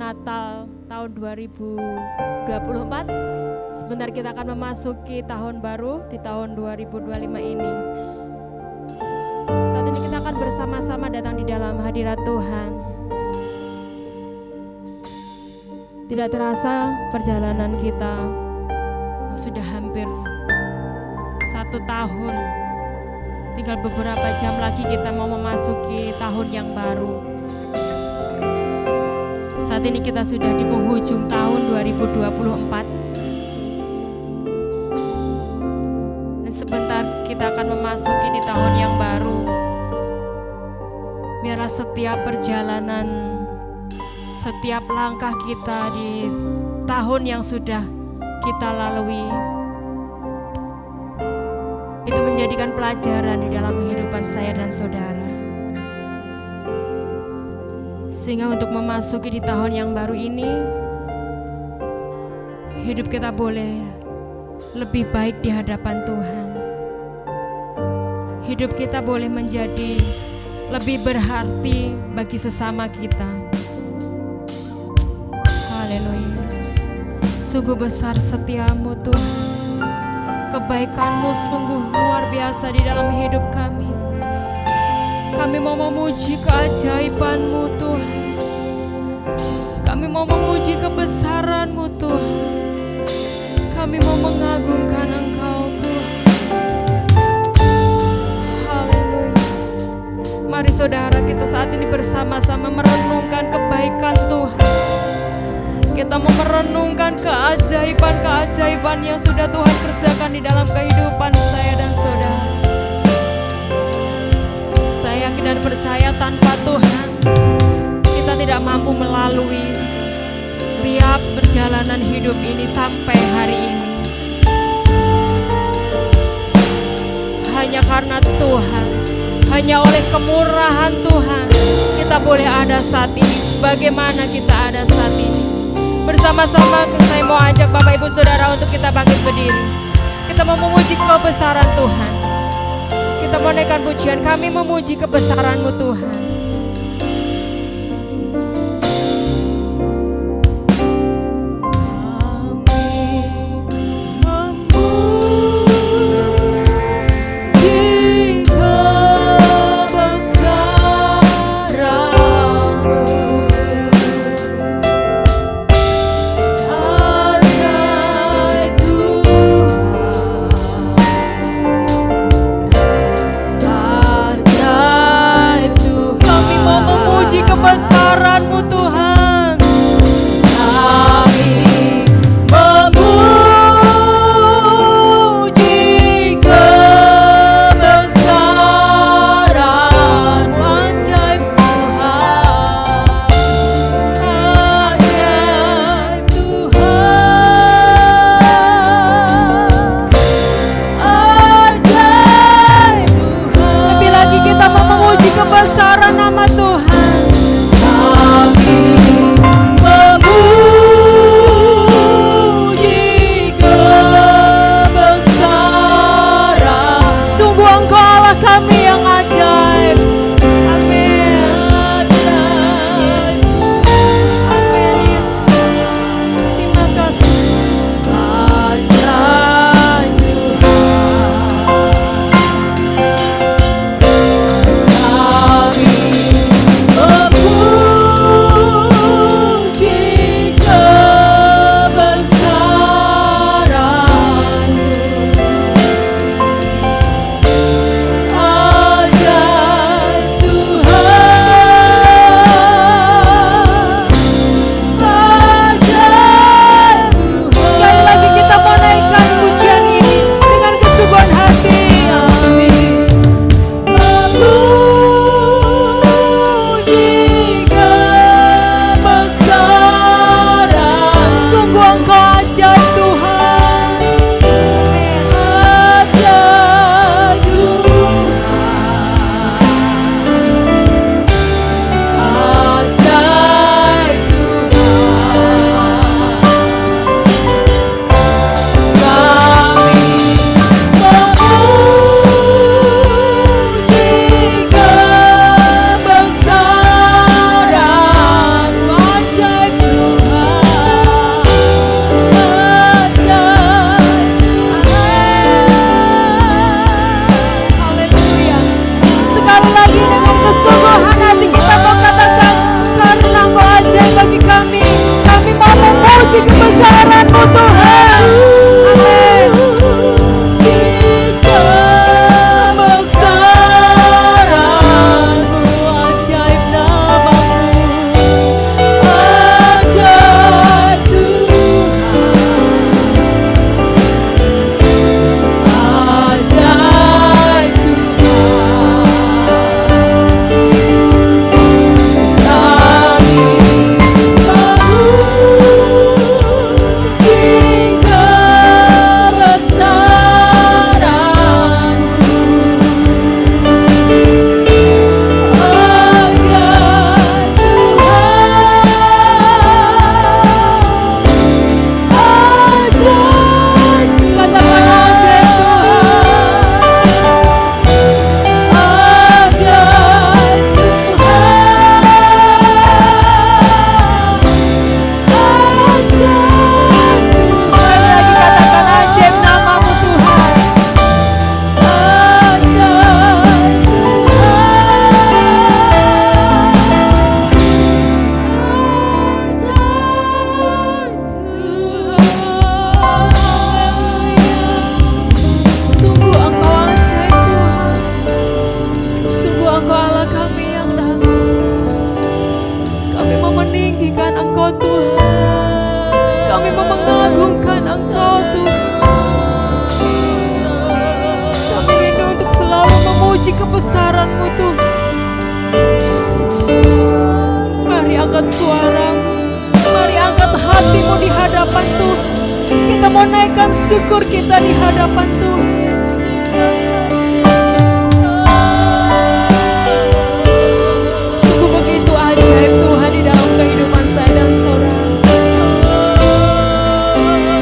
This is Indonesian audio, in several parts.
Natal tahun 2024. Sebentar kita akan memasuki tahun baru di tahun 2025 ini. Saat ini kita akan bersama-sama datang di dalam hadirat Tuhan. Tidak terasa perjalanan kita sudah hampir 1 tahun. Tinggal beberapa jam lagi kita mau memasuki tahun yang baru. Saat ini kita sudah di penghujung tahun 2024. Dan sebentar kita akan memasuki di tahun yang baru. Biarlah setiap perjalanan, setiap langkah kita di tahun yang sudah kita lalui itu menjadikan pelajaran di dalam kehidupan saya dan saudara. Sehingga untuk memasuki di tahun yang baru ini, hidup kita boleh lebih baik di hadapan Tuhan. Hidup kita boleh menjadi lebih berarti bagi sesama kita. Haleluya Yesus. Sungguh besar setiamu Tuhan. Kebaikanmu sungguh luar biasa di dalam hidup kami. Kami mau memuji keajaibanmu Tuhan. Kami mau memuji kebesaranmu Tuhan. Kami mau mengagungkan Engkau Tuhan. Haleluya. Mari saudara kita saat ini bersama-sama merenungkan kebaikan Tuhan. Kita mau merenungkan keajaiban-keajaiban yang sudah Tuhan kerjakan di dalam kehidupan saya dan saudara. Saya yakin dan percaya tanpa Tuhan kita tidak mampu melalui setiap perjalanan hidup ini sampai hari ini. Hanya karena Tuhan, hanya oleh kemurahan Tuhan kita boleh ada saat ini sebagaimana kita ada saat ini. Bersama-sama saya mau ajak Bapak Ibu Saudara untuk kita bangkit berdiri. Kita mau memuji kebesaran Tuhan. Kita mau naikkan pujian, kami memuji kebesaran-Mu Tuhan. Ajaib Tuhan. Kami mau mengagungkan Engkau Tuhan. Kami rindu untuk selalu memuji kebesaran-Mu Tuhan. Mari angkat suaramu, mari angkat hatimu di hadapan Tuhan. Kita mau naikkan syukur kita di hadapan Tuhan. Sungguh begitu ajaib Tuhan di dalam kehidupan saya dan saudara.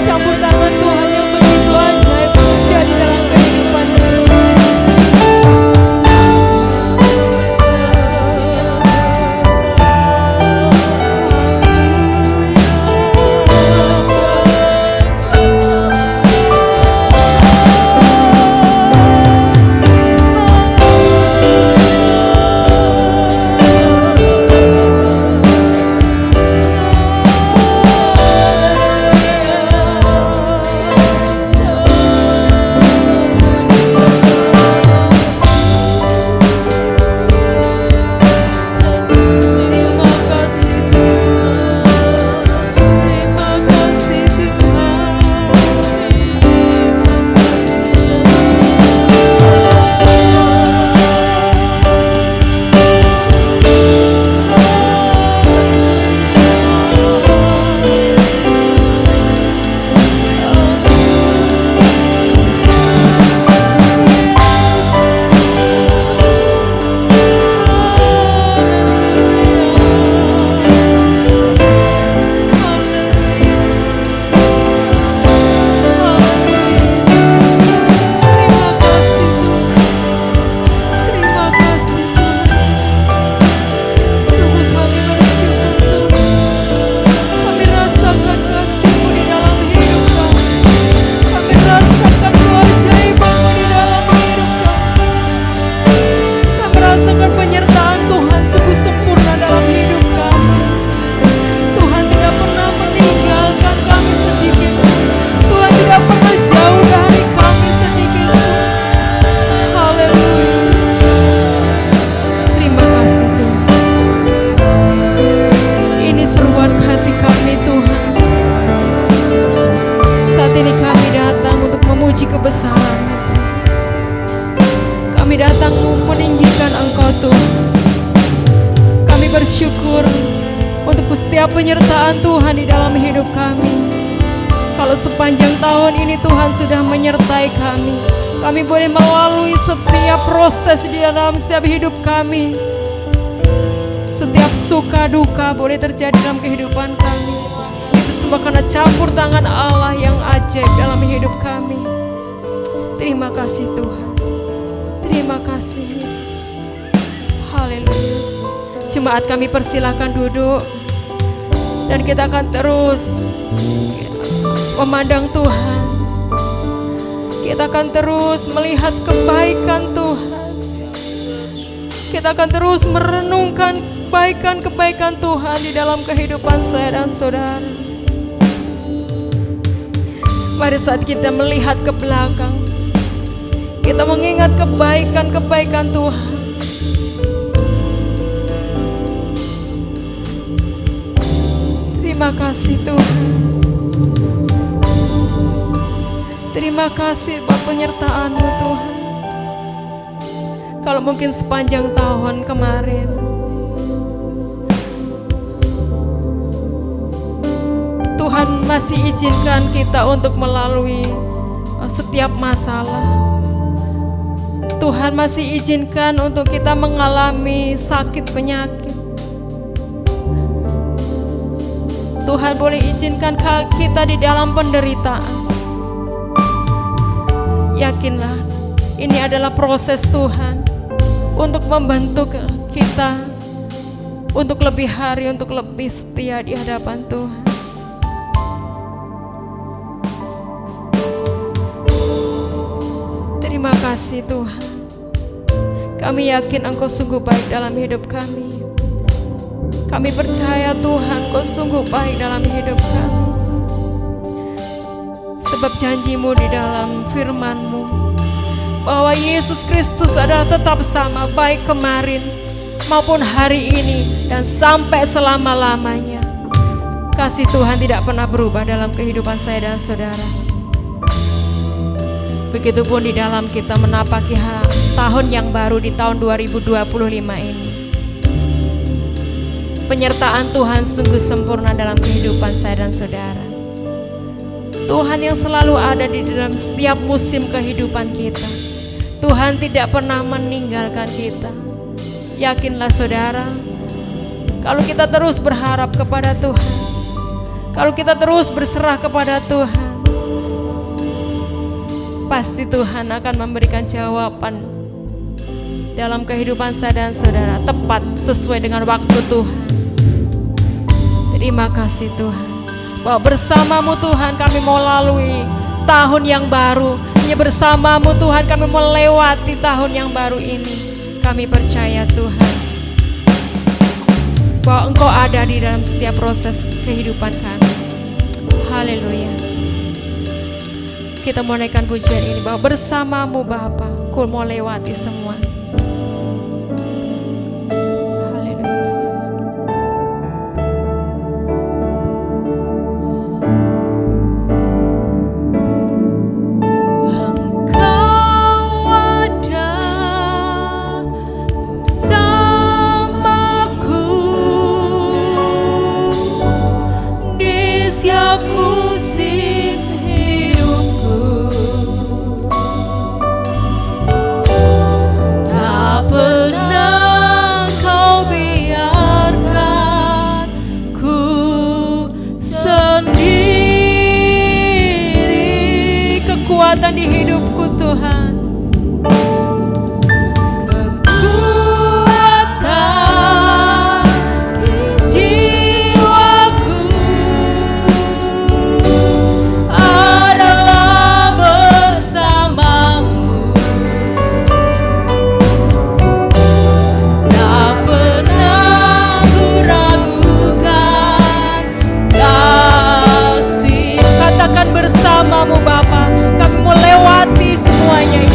Campur tangan Tuhan yang begitu ajaib terjadi dalam kehidupan kita. Penyertaan Tuhan di dalam hidup kami. Kalau sepanjang tahun ini Tuhan sudah menyertai kami, kami boleh melalui setiap proses di dalam setiap hidup kami. Setiap suka duka boleh terjadi dalam kehidupan kami. Itu semua karena campur tangan Allah yang ajaib dalam hidup kami. Terima kasih Tuhan. Terima kasih Yesus. Haleluya. Jemaat kami persilakan duduk. Dan kita akan terus memandang Tuhan. Kita akan terus melihat kebaikan Tuhan. Kita akan terus merenungkan kebaikan Tuhan di dalam kehidupan saya dan saudara. Pada saat kita melihat ke belakang, kita mengingat kebaikan Tuhan. Terima kasih Tuhan. Terima kasih buat penyertaan-Mu Tuhan. Kalau mungkin sepanjang tahun kemarin Tuhan masih izinkan kita untuk melalui setiap masalah. Tuhan masih izinkan untuk kita mengalami sakit penyakit. Tuhan boleh izinkan kita di dalam penderitaan. Yakinlah, ini adalah proses Tuhan untuk membentuk kita untuk lebih hari, untuk lebih setia di hadapan Tuhan. Terima kasih Tuhan. Kami yakin Engkau sungguh baik dalam hidup kami. Kami percaya Tuhan, Kau sungguh baik dalam hidup kami. Sebab janji-Mu di dalam firman-Mu bahwa Yesus Kristus adalah tetap sama, baik kemarin maupun hari ini dan sampai selama-lamanya. Kasih Tuhan tidak pernah berubah dalam kehidupan saya dan saudara. Begitupun di dalam kita menapaki tahun yang baru di tahun 2025 ini. Penyertaan Tuhan sungguh sempurna dalam kehidupan saya dan saudara. Tuhan yang selalu ada di dalam setiap musim kehidupan kita. Tuhan tidak pernah meninggalkan kita. Yakinlah saudara, kalau kita terus berharap kepada Tuhan, kalau kita terus berserah kepada Tuhan, pasti Tuhan akan memberikan jawaban dalam kehidupan saya dan saudara, tepat sesuai dengan waktu Tuhan. Terima kasih Tuhan, bahwa bersamamu Tuhan kami mau lalui tahun yang baru. Hanya bersamamu Tuhan kami melewati tahun yang baru ini. Kami percaya Tuhan, bahwa Engkau ada di dalam setiap proses kehidupan kami. Haleluya. Kita mau naikkan pujian ini, bahwa bersamamu Bapa, ku mau lewati semua. Haleluya Yesus. Engkau ada bersamaku di setiap musim hidupku. Tak pernah Kau biarkan ku sendiri. Kekuatan di hidupku Tuhan, kekuatan di jiwaku adalah bersamamu. Tak pernah ku ragukan kasih. Katakan bersamamu Bapa, kami mau lewati semuanya.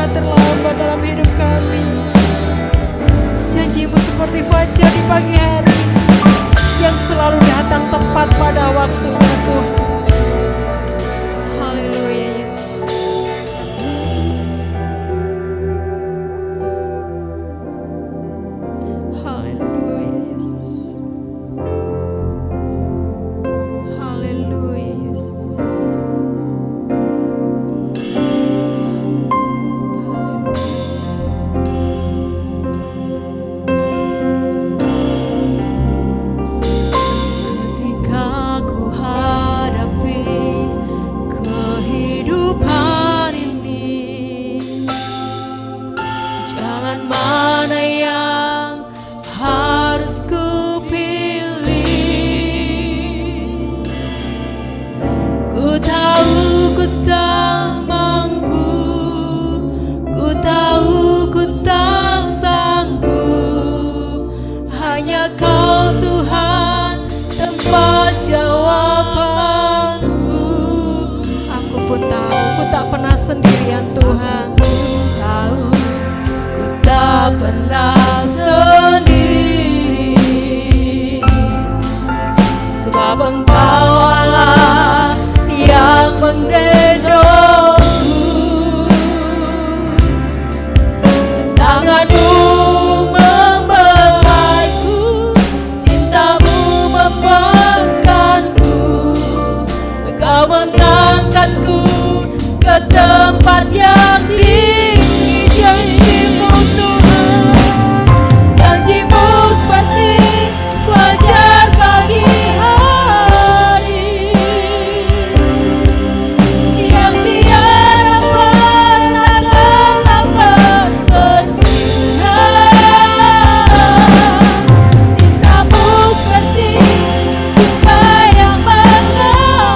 pernah terlambat dalam hidup kami. Janji-Mu seperti fajar di pagi hari yang selalu datang tepat pada waktunya Tuhan. Haleluya Yesus. Haleluya Yesus. Haleluya Yesus. Ketika ku hadapi kehidupan ini, jalan mana yang harus ku pilih? Ku tahu ku tak mampu, ku tahu ku tak sanggup. Hanya Kau Tuhan tempat jawabanku. Aku pun tahu ku tak pernah sendirian Tuhan. Tahu ku tak pernah sendiri, sebab Engkau Allah yang menggendongku. Tangan-Mu membelaiku, cinta-Mu memuaskanku. Engkau mengangkatku ke tempat yang tinggi. Janji-Mu Tuhan, janji-Mu seperti fajar pagi hari yang tiada pernah terlambat bersinar. Cinta-Mu seperti sungai yang mengalir.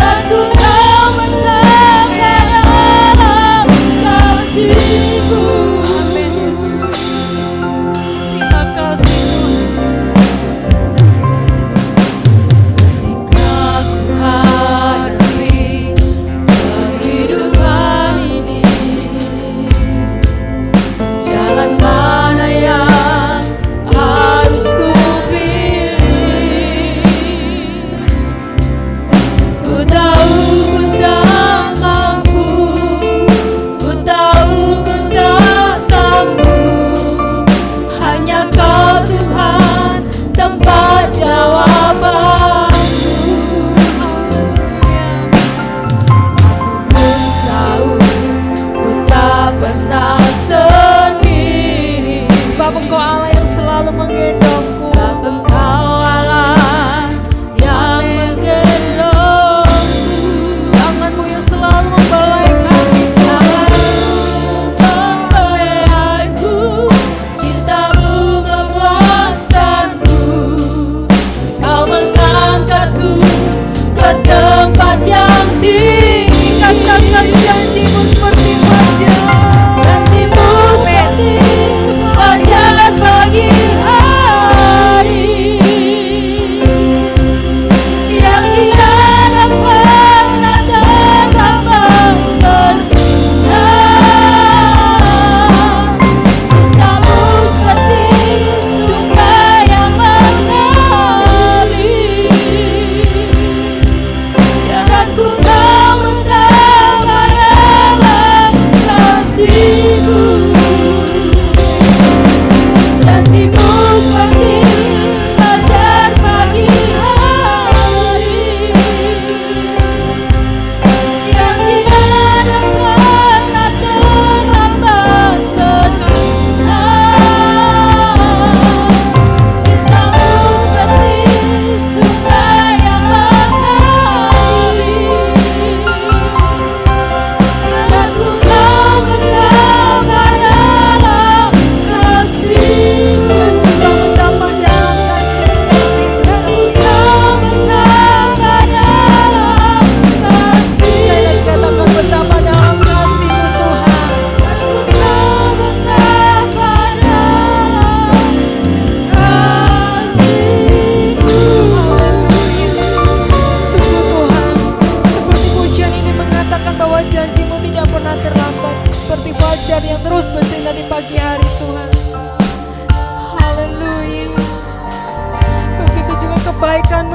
Aku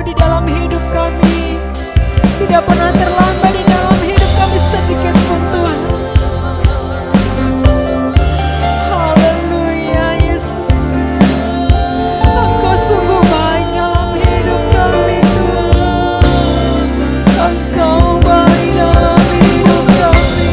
terganggu di dalam hidup kami, tidak pernah terlambat di dalam hidup kami sedikit pun Tuhan. Haleluya Yesus, Engkau sungguh baik dalam hidup kami Tuhan. Engkau baik dalam hidup kami.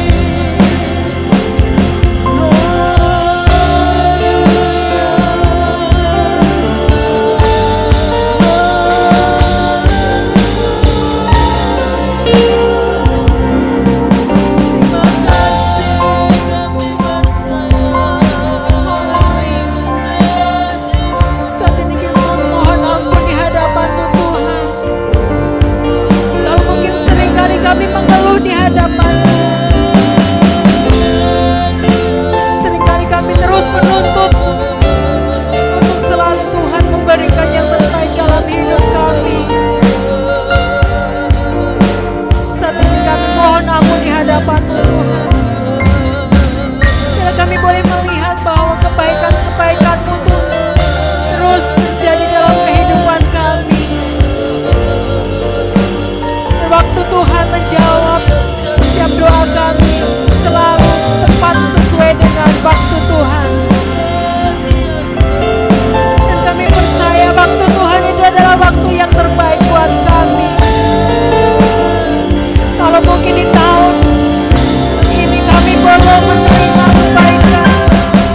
Kami mengeluh di hadapan-Mu. Seringkali kami terus menuntut untuk selalu Tuhan memberikan yang terbaik dalam hidup kami. Saat ini kami mohon ampun di hadapan-Mu Tuhan. Bila kami boleh melihat bahwa kebaikan-kebaikan-Mu tuh terus terjadi dalam kehidupan kami. Waktu Tuhan menjawab setiap doa kami selalu tepat sesuai dengan waktu Tuhan. Dan kami percaya waktu Tuhan itu adalah waktu yang terbaik buat kami. Kalau mungkin di tahun ini kami belum menerima kebaikan,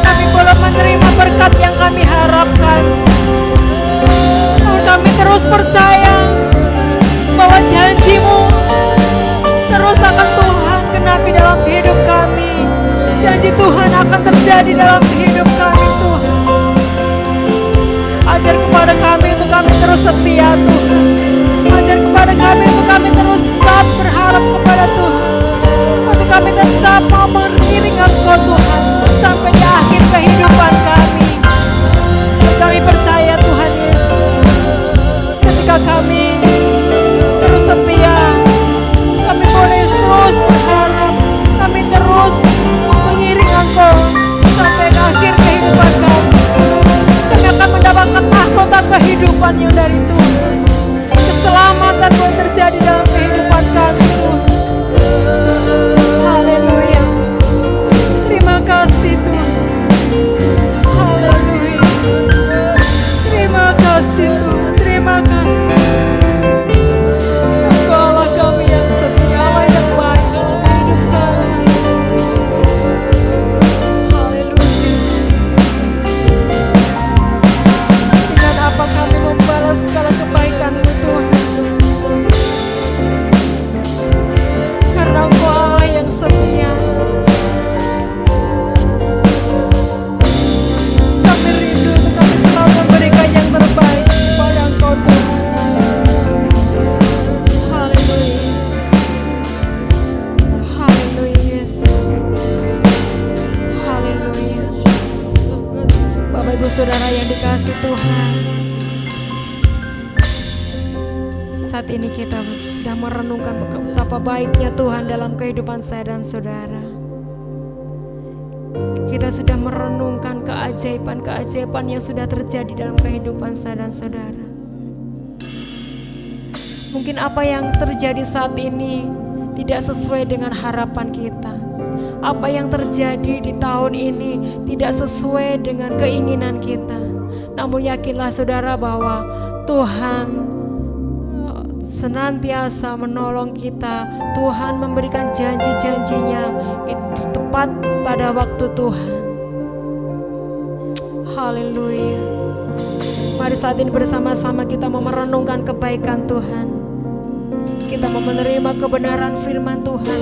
kami belum menerima berkat yang kami harapkan, kami terus percaya bahwa janji-Mu terus akan Tuhan genapi dalam hidup kami. Janji Tuhan akan terjadi dalam hidup kami Tuhan. Ajar kepada kami untuk kami terus setia Tuhan. Ajar kepada kami untuk kami terus tetap berharap kepada Tuhan. Untuk kami tetap mau mengiring Engkau Tuhan sampai di akhir kehidupan kami. Dan kami percaya Tuhan Yesus, ketika kami terus setia, kami boleh terus berharap, kami terus mengiring Engkau sampai akhir kehidupan kami. Kami akan mendapatkan mahkota kehidupan yang dari Tuhan. Keselamatan boleh terjadi dalam kehidupan kami Tuhan. Haleluya. Terima kasih Tuhan. Haleluya. Terima kasih Tuhan. Terima kasih. Segala kebaikan-Mu Tuhan, karena Engkau Allah yang setia. Kami rindu untuk kami selalu memberikan yang terbaik kepada Engkau Tuhan. Haleluya Yesus, haleluya Yesus, haleluya. Bapak Ibu Saudara yang dikasihi Tuhan, saat ini kita sudah merenungkan betapa baiknya Tuhan dalam kehidupan saya dan saudara. Kita sudah merenungkan keajaiban-keajaiban yang sudah terjadi dalam kehidupan saya dan saudara. Mungkin apa yang terjadi saat ini tidak sesuai dengan harapan kita. Apa yang terjadi di tahun ini tidak sesuai dengan keinginan kita. Namun yakinlah saudara bahwa Tuhan senantiasa menolong kita. Tuhan memberikan janji-janjinya itu tepat pada waktu Tuhan. Haleluya. Mari saat ini bersama-sama kita mau merenungkan kebaikan Tuhan. Kita mau menerima kebenaran firman Tuhan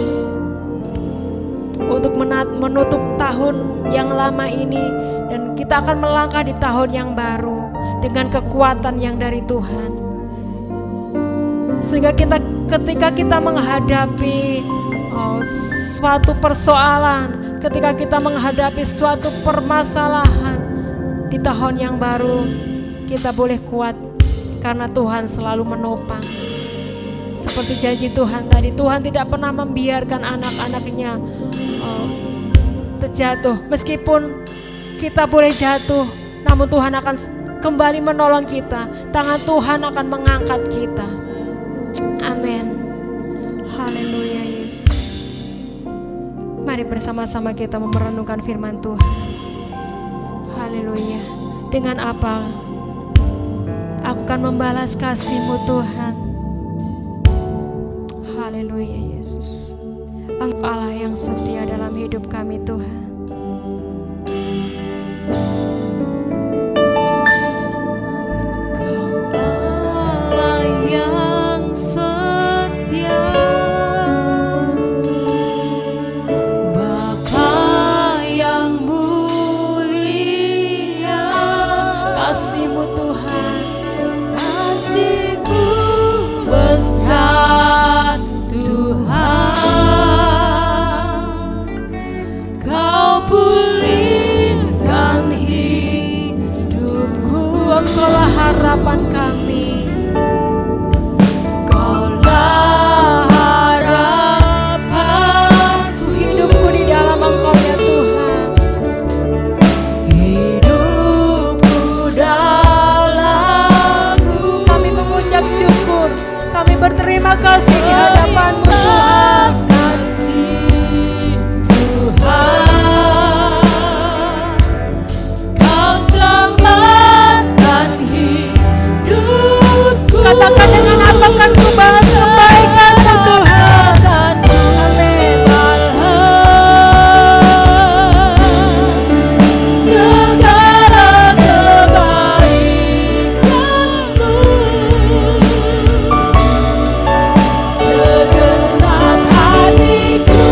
untuk menutup tahun yang lama ini, dan kita akan melangkah di tahun yang baru dengan kekuatan yang dari Tuhan. Sehingga ketika kita menghadapi suatu persoalan, ketika kita menghadapi suatu permasalahan di tahun yang baru, kita boleh kuat karena Tuhan selalu menopang. Seperti janji Tuhan tadi, Tuhan tidak pernah membiarkan anak-anaknya terjatuh. Meskipun kita boleh jatuh, namun Tuhan akan kembali menolong kita. Tangan Tuhan akan mengangkat kita. Amin. Haleluya Yesus. Mari bersama-sama kita merenungkan firman Tuhan. Haleluya. Dengan apa aku akan membalas kasih-Mu Tuhan? Haleluya Yesus. Engkau Allah yang setia dalam hidup kami Tuhan. Harapan kami, Kaulah harapanku, hidupku di dalam Engkau ya Tuhan. Hidupku dalam-Mu, kami mengucap syukur, kami berterima kasih di hadapan-Mu Tuhan. Katakan dengan apa kan ku bahas kebaikan-Mu Tuhan. Amin. Segala kebaikan-Mu, segenap hatiku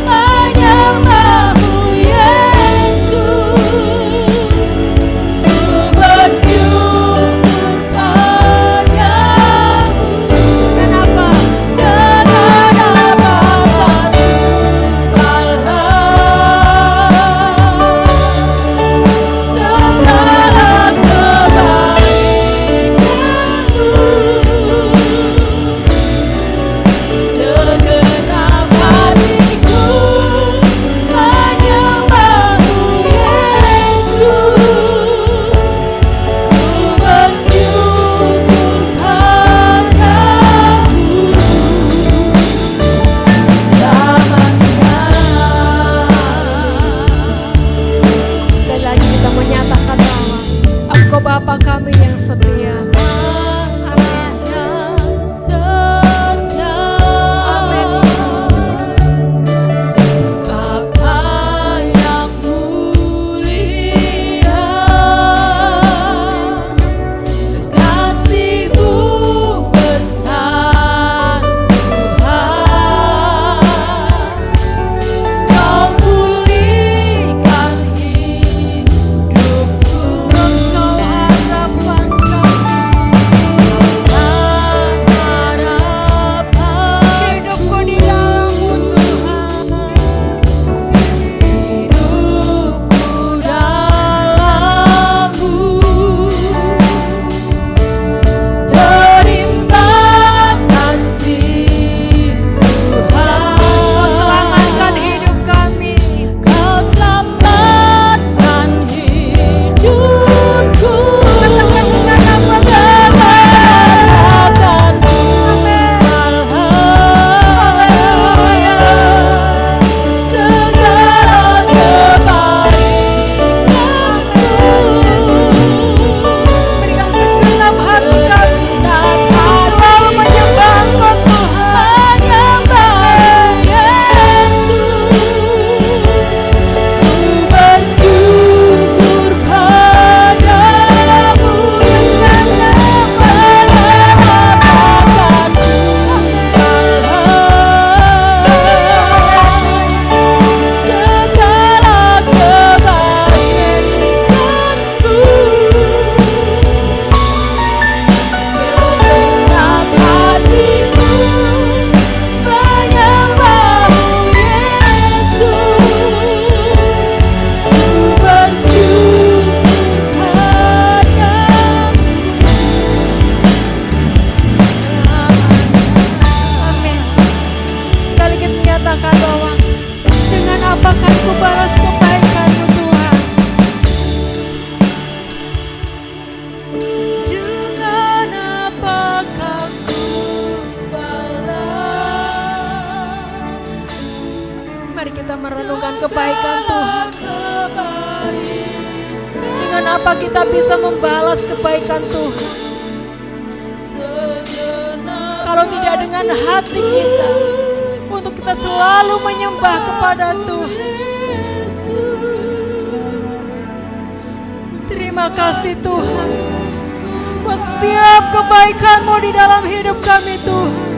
menyembah-Mu Yesus. Ku bersyukur kita merenungkan kebaikan Tuhan? Dengan apa kita bisa membalas kebaikan Tuhan? Kalau tidak dengan hati kita, untuk kita selalu menyembah kepada Tuhan. Terima kasih Tuhan buat setiap kebaikan-Mu di dalam hidup kami Tuhan.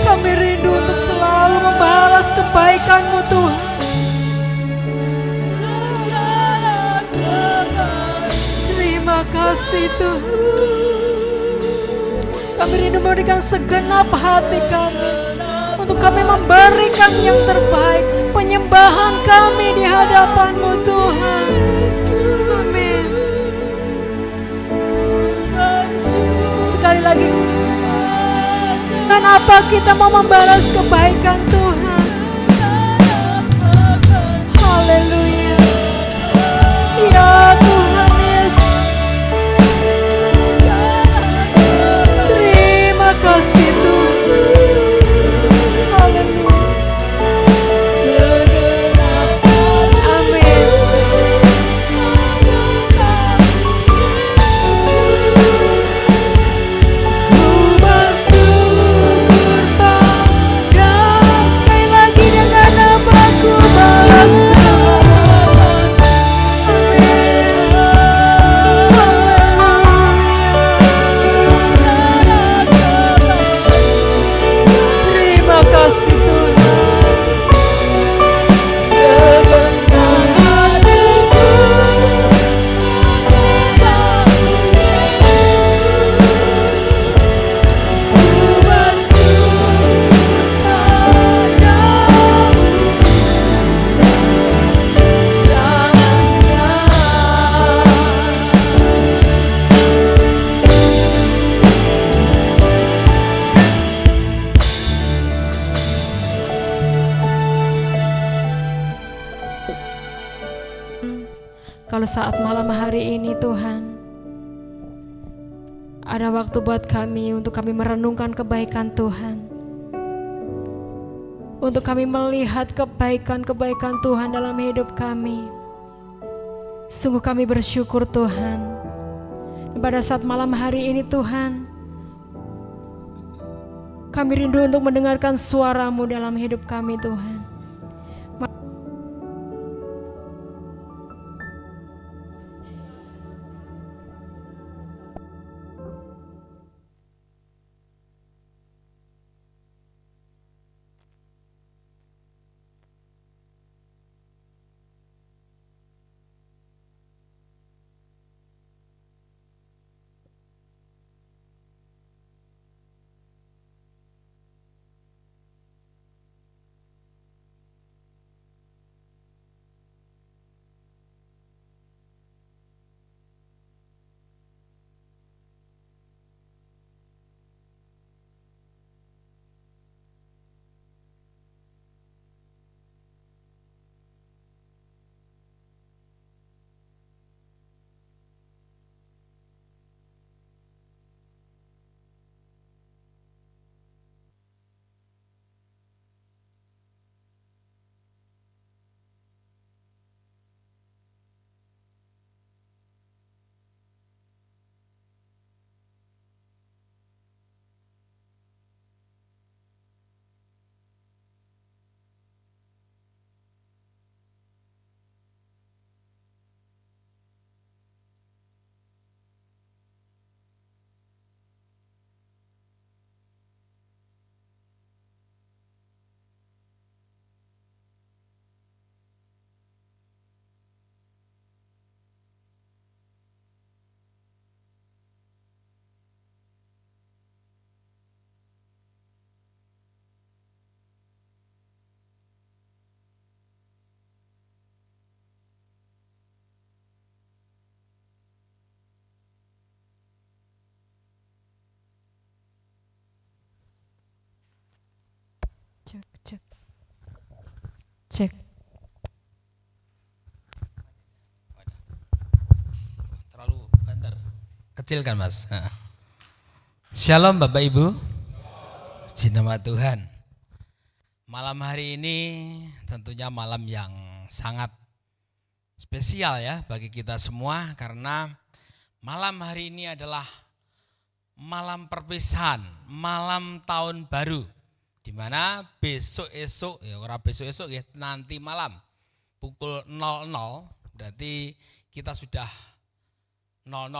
Kami rindu untuk selalu membalas kebaikan-Mu Tuhan. Terima kasih Tuhan. Kami rindu memberikan segenap hati kami, untuk kami memberikan yang terbaik, penyembahan kami di hadapan-Mu Tuhan. Amin. Sekali lagi, dan apa kita mau membalas kebaikan Tuhan? Haleluya. Ya Tuhan Yesus. Terima kasih Tuhan. Haleluya. Amin. Sekali lagi dengan namaku balas Tuhan. Terima kasih Tuhan. Segenap hatiku ku bersyukur padamu Kalau saat malam hari ini Tuhan, ada waktu buat kami untuk kami merenungkan kebaikan Tuhan, untuk kami melihat kebaikan-kebaikan Tuhan dalam hidup kami. Sungguh kami bersyukur Tuhan. Dan pada saat malam hari ini Tuhan, kami rindu untuk mendengarkan suara-Mu dalam hidup kami Tuhan. Cek. Terlalu banter. Kecil kan Mas? Shalom Bapak Ibu. Puji nama Tuhan. Malam hari ini tentunya malam yang sangat spesial ya bagi kita semua, karena malam hari ini adalah malam perpisahan, malam tahun baru, di mana besok-esok ya, ora besok-esok ya, nanti malam pukul 00, berarti kita sudah 00,1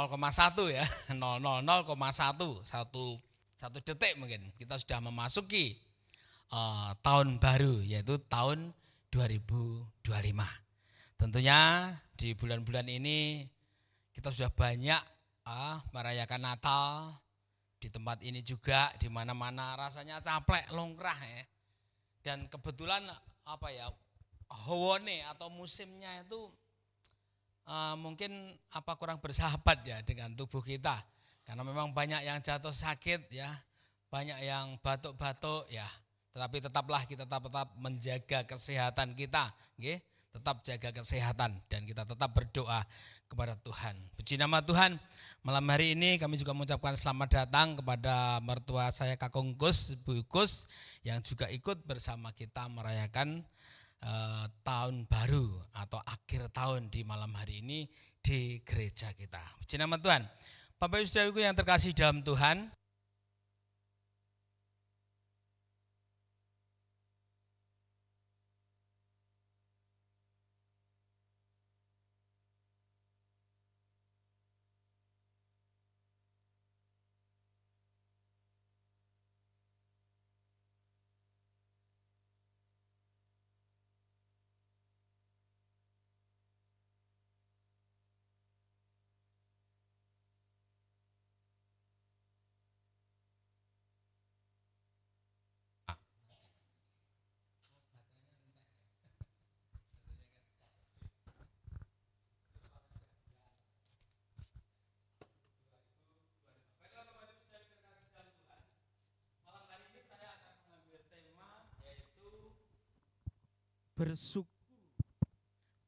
ya, 000,1 satu detik mungkin kita sudah memasuki tahun baru, yaitu tahun 2025. Tentunya di bulan-bulan ini kita sudah banyak merayakan Natal di tempat ini juga, di mana-mana rasanya caplek longkrah ya. Dan kebetulan hawane atau musimnya itu mungkin kurang bersahabat ya dengan tubuh kita. Karena memang banyak yang jatuh sakit ya, banyak yang batuk-batuk ya. Tetapi tetaplah kita tetap menjaga kesehatan kita, okay? Tetap jaga kesehatan dan kita tetap berdoa kepada Tuhan. Puji nama Tuhan. Malam hari ini kami juga mengucapkan selamat datang kepada mertua saya Kakung Gus, Bu Gus, yang juga ikut bersama kita merayakan tahun baru atau akhir tahun di malam hari ini di gereja kita. Puji nama Tuhan. Bapak Ibu Saudaraku yang terkasih dalam Tuhan,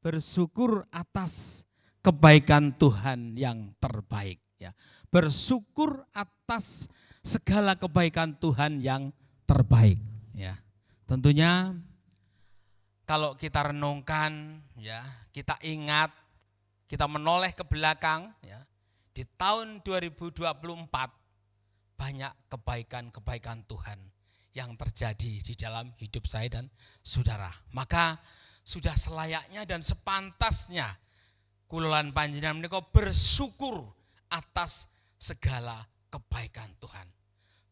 bersyukur atas kebaikan Tuhan yang terbaik ya. Bersyukur atas segala kebaikan Tuhan yang terbaik ya. Tentunya kalau kita renungkan ya, kita ingat, kita menoleh ke belakang ya, di tahun 2024 banyak kebaikan-kebaikan Tuhan yang terjadi di dalam hidup saya dan saudara. Maka sudah selayaknya dan sepantasnya kulolan panjenengan menika bersyukur atas segala kebaikan Tuhan.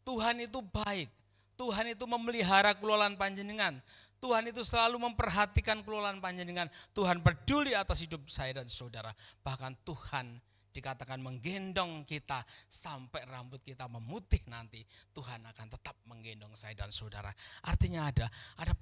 Tuhan itu baik, Tuhan itu memelihara kulolan panjenengan, Tuhan itu selalu memperhatikan kulolan panjenengan, Tuhan peduli atas hidup saya dan saudara. Bahkan Tuhan dikatakan menggendong kita sampai rambut kita memutih nanti, Tuhan akan tetap menggendong saya dan saudara. Artinya ada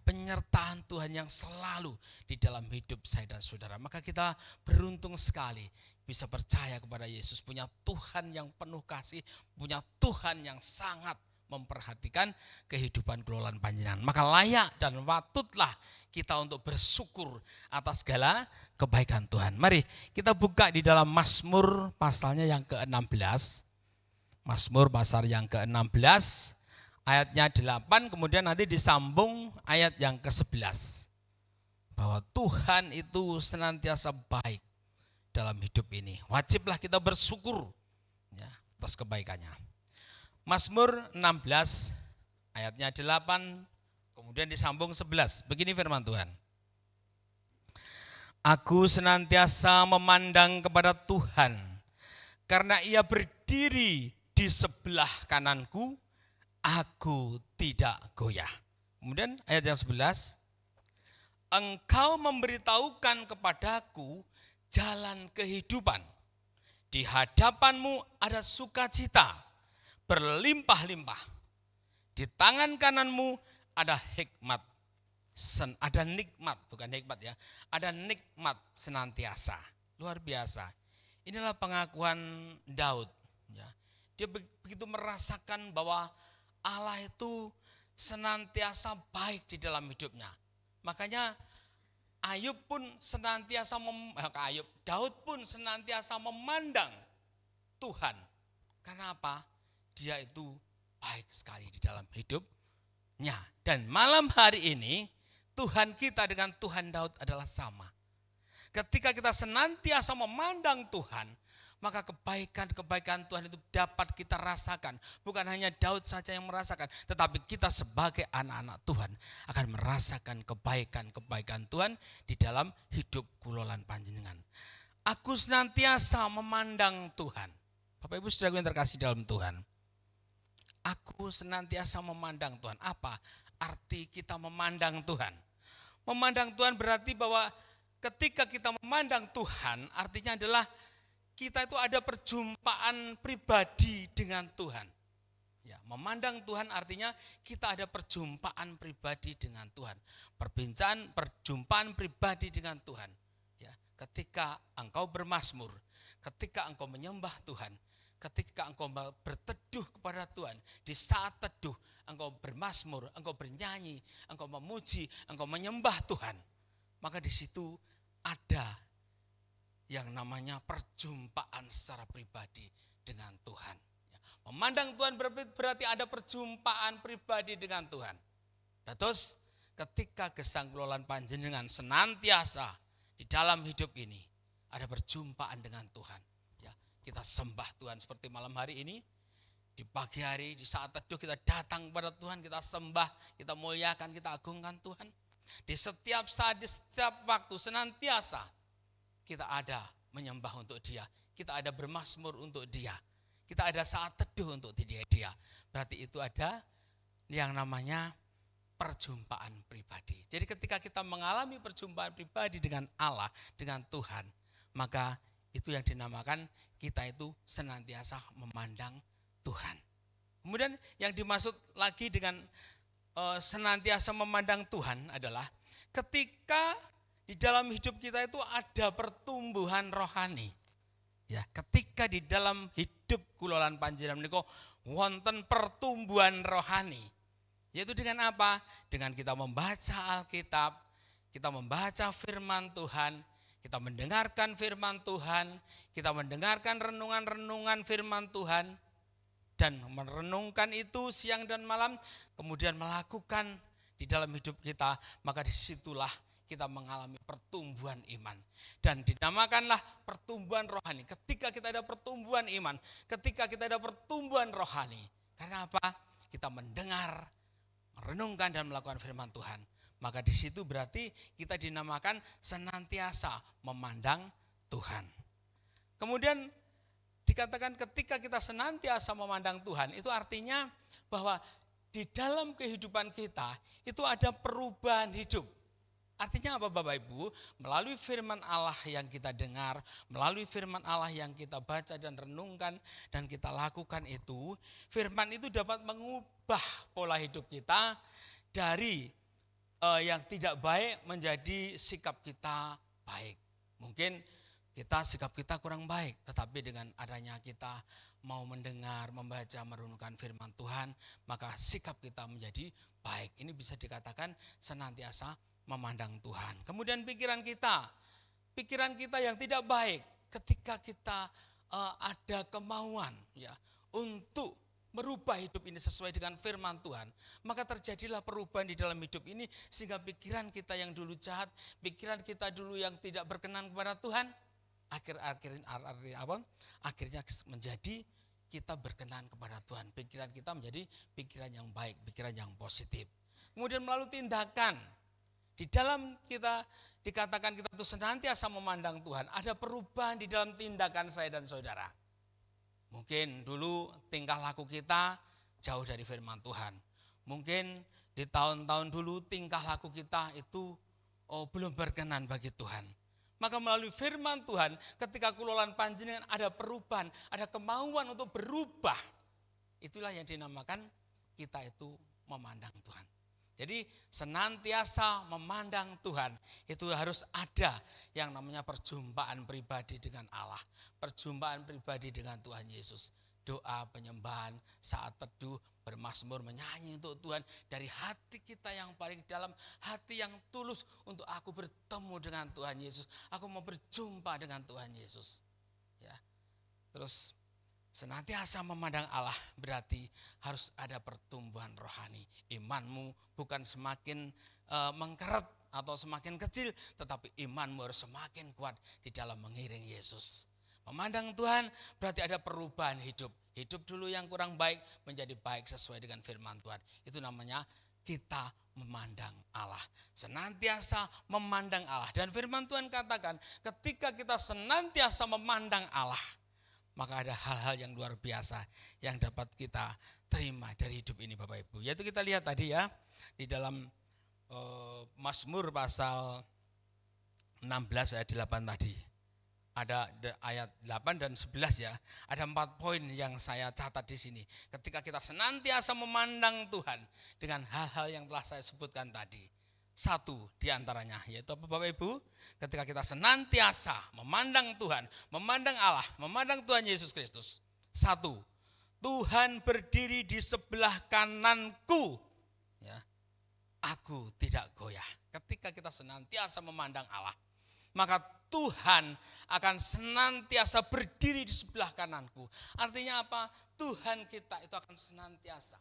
penyertaan Tuhan yang selalu di dalam hidup saya dan saudara. Maka kita beruntung sekali bisa percaya kepada Yesus, punya Tuhan yang penuh kasih, punya Tuhan yang sangat memperhatikan kehidupan kelolaan panjenengan. Maka layak dan patutlah kita untuk bersyukur atas segala kebaikan Tuhan. Mari kita buka di dalam Mazmur pasalnya yang ke-16. Mazmur pasal yang ke-16 ayatnya 8, kemudian nanti disambung ayat yang ke-11. Bahwa Tuhan itu senantiasa baik dalam hidup ini. Wajiblah kita bersyukur ya, atas kebaikannya. Mazmur 16 ayatnya 8 kemudian disambung 11. Begini firman Tuhan. Aku senantiasa memandang kepada Tuhan, karena Ia berdiri di sebelah kananku, aku tidak goyah. Kemudian ayat yang 11. Engkau memberitahukan kepadaku jalan kehidupan. Di hadapanmu ada sukacita berlimpah-limpah. Di tangan kananmu ada hikmat, ada nikmat, bukan hikmat ya, ada nikmat senantiasa. Luar biasa. Inilah pengakuan Daud ya. Dia begitu merasakan bahwa Allah itu senantiasa baik di dalam hidupnya. Makanya Daud pun senantiasa memandang Tuhan. Karena apa? Dia itu baik sekali di dalam hidup Ya, dan malam hari ini Tuhan kita dengan Tuhan Daud adalah sama. Ketika kita senantiasa memandang Tuhan, maka kebaikan-kebaikan Tuhan itu dapat kita rasakan. Bukan hanya Daud saja yang merasakan, tetapi kita sebagai anak-anak Tuhan akan merasakan kebaikan-kebaikan Tuhan di dalam hidup kulolan panjenengan. Aku senantiasa memandang Tuhan. Bapak Ibu saudara yang terkasih dalam Tuhan. Aku senantiasa memandang Tuhan. Apa arti kita memandang Tuhan? Memandang Tuhan berarti bahwa ketika kita memandang Tuhan, artinya adalah kita itu ada perjumpaan pribadi dengan Tuhan. Ya, memandang Tuhan artinya kita ada perjumpaan pribadi dengan Tuhan. Perjumpaan pribadi dengan Tuhan. Ya, ketika engkau bermazmur, ketika engkau menyembah Tuhan, ketika engkau berteduh kepada Tuhan, di saat teduh engkau bermazmur, engkau bernyanyi, engkau memuji, engkau menyembah Tuhan, maka di situ ada yang namanya perjumpaan secara pribadi dengan Tuhan. Memandang Tuhan berarti ada perjumpaan pribadi dengan Tuhan. Terus ketika gesang kulolan panjenengan senantiasa di dalam hidup ini ada perjumpaan dengan Tuhan. Ya, kita sembah Tuhan seperti malam hari ini. Di pagi hari, di saat teduh kita datang kepada Tuhan, kita sembah, kita muliakan, kita agungkan Tuhan. Di setiap saat, di setiap waktu senantiasa kita ada menyembah untuk Dia. Kita ada bermazmur untuk Dia. Kita ada saat teduh untuk Dia. Berarti itu ada yang namanya perjumpaan pribadi. Jadi ketika kita mengalami perjumpaan pribadi dengan Allah, dengan Tuhan, maka itu yang dinamakan kita itu senantiasa memandang Tuhan. Kemudian yang dimaksud lagi dengan senantiasa memandang Tuhan adalah ketika di dalam hidup kita itu ada pertumbuhan rohani. Ya, ketika di dalam hidup kulolan panjenengan menika wonten pertumbuhan rohani. Yaitu dengan apa? Dengan kita membaca Alkitab, kita membaca firman Tuhan, kita mendengarkan firman Tuhan, kita mendengarkan renungan-renungan firman Tuhan, dan merenungkan itu siang dan malam, kemudian melakukan di dalam hidup kita, maka disitulah kita mengalami pertumbuhan iman. Dan dinamakanlah pertumbuhan rohani. Ketika kita ada pertumbuhan iman, ketika kita ada pertumbuhan rohani. Karena apa? Kita mendengar, merenungkan dan melakukan firman Tuhan. Maka di situ berarti kita dinamakan senantiasa memandang Tuhan. Kemudian dikatakan ketika kita senantiasa memandang Tuhan, itu artinya bahwa di dalam kehidupan kita itu ada perubahan hidup. Artinya apa Bapak Ibu? Melalui firman Allah yang kita dengar, melalui firman Allah yang kita baca dan renungkan dan kita lakukan itu, firman itu dapat mengubah pola hidup kita dari yang tidak baik menjadi sikap kita baik. Mungkin sikap kita kurang baik, tetapi dengan adanya kita mau mendengar, membaca, merenungkan firman Tuhan, maka sikap kita menjadi baik. Ini bisa dikatakan senantiasa memandang Tuhan. Kemudian pikiran kita yang tidak baik, ketika kita ada kemauan ya untuk merubah hidup ini sesuai dengan firman Tuhan, maka terjadilah perubahan di dalam hidup ini sehingga pikiran kita yang dulu jahat, pikiran kita dulu yang tidak berkenan kepada Tuhan, akhirnya menjadi kita berkenan kepada Tuhan. Pikiran kita menjadi pikiran yang baik, pikiran yang positif. Kemudian melalui tindakan, di dalam kita dikatakan kita itu senantiasa memandang Tuhan, ada perubahan di dalam tindakan saya dan saudara. Mungkin dulu tingkah laku kita jauh dari firman Tuhan. Mungkin di tahun-tahun dulu tingkah laku kita itu belum berkenan bagi Tuhan. Maka melalui firman Tuhan, ketika kulolan panjenengan ada perubahan, ada kemauan untuk berubah. Itulah yang dinamakan kita itu memandang Tuhan. Jadi senantiasa memandang Tuhan, itu harus ada yang namanya perjumpaan pribadi dengan Allah. Perjumpaan pribadi dengan Tuhan Yesus. Doa, penyembahan, saat teduh, bermazmur, menyanyi untuk Tuhan. Dari hati kita yang paling dalam, hati yang tulus untuk aku bertemu dengan Tuhan Yesus. Aku mau berjumpa dengan Tuhan Yesus. Ya. Terus Senantiasa memandang Allah berarti harus ada pertumbuhan rohani. Imanmu bukan semakin mengkeret atau semakin kecil, tetapi imanmu harus semakin kuat di dalam mengiring Yesus. Memandang Tuhan berarti ada perubahan hidup. Hidup dulu yang kurang baik menjadi baik sesuai dengan firman Tuhan. Itu namanya kita memandang Allah. Senantiasa memandang Allah. Dan firman Tuhan katakan ketika kita senantiasa memandang Allah, maka ada hal-hal yang luar biasa yang dapat kita terima dari hidup ini Bapak Ibu. Yaitu kita lihat tadi ya di dalam Mazmur pasal 16 ayat 8 tadi. Ada ayat 8 dan 11 ya. Ada 4 poin yang saya catat di sini. Ketika kita senantiasa memandang Tuhan dengan hal-hal yang telah saya sebutkan tadi. Satu diantaranya yaitu apa Bapak Ibu? Ketika kita senantiasa memandang Tuhan, memandang Allah, memandang Tuhan Yesus Kristus. Satu, Tuhan berdiri di sebelah kananku. Ya, aku tidak goyah. Ketika kita senantiasa memandang Allah, maka Tuhan akan senantiasa berdiri di sebelah kananku. Artinya apa? Tuhan kita itu akan senantiasa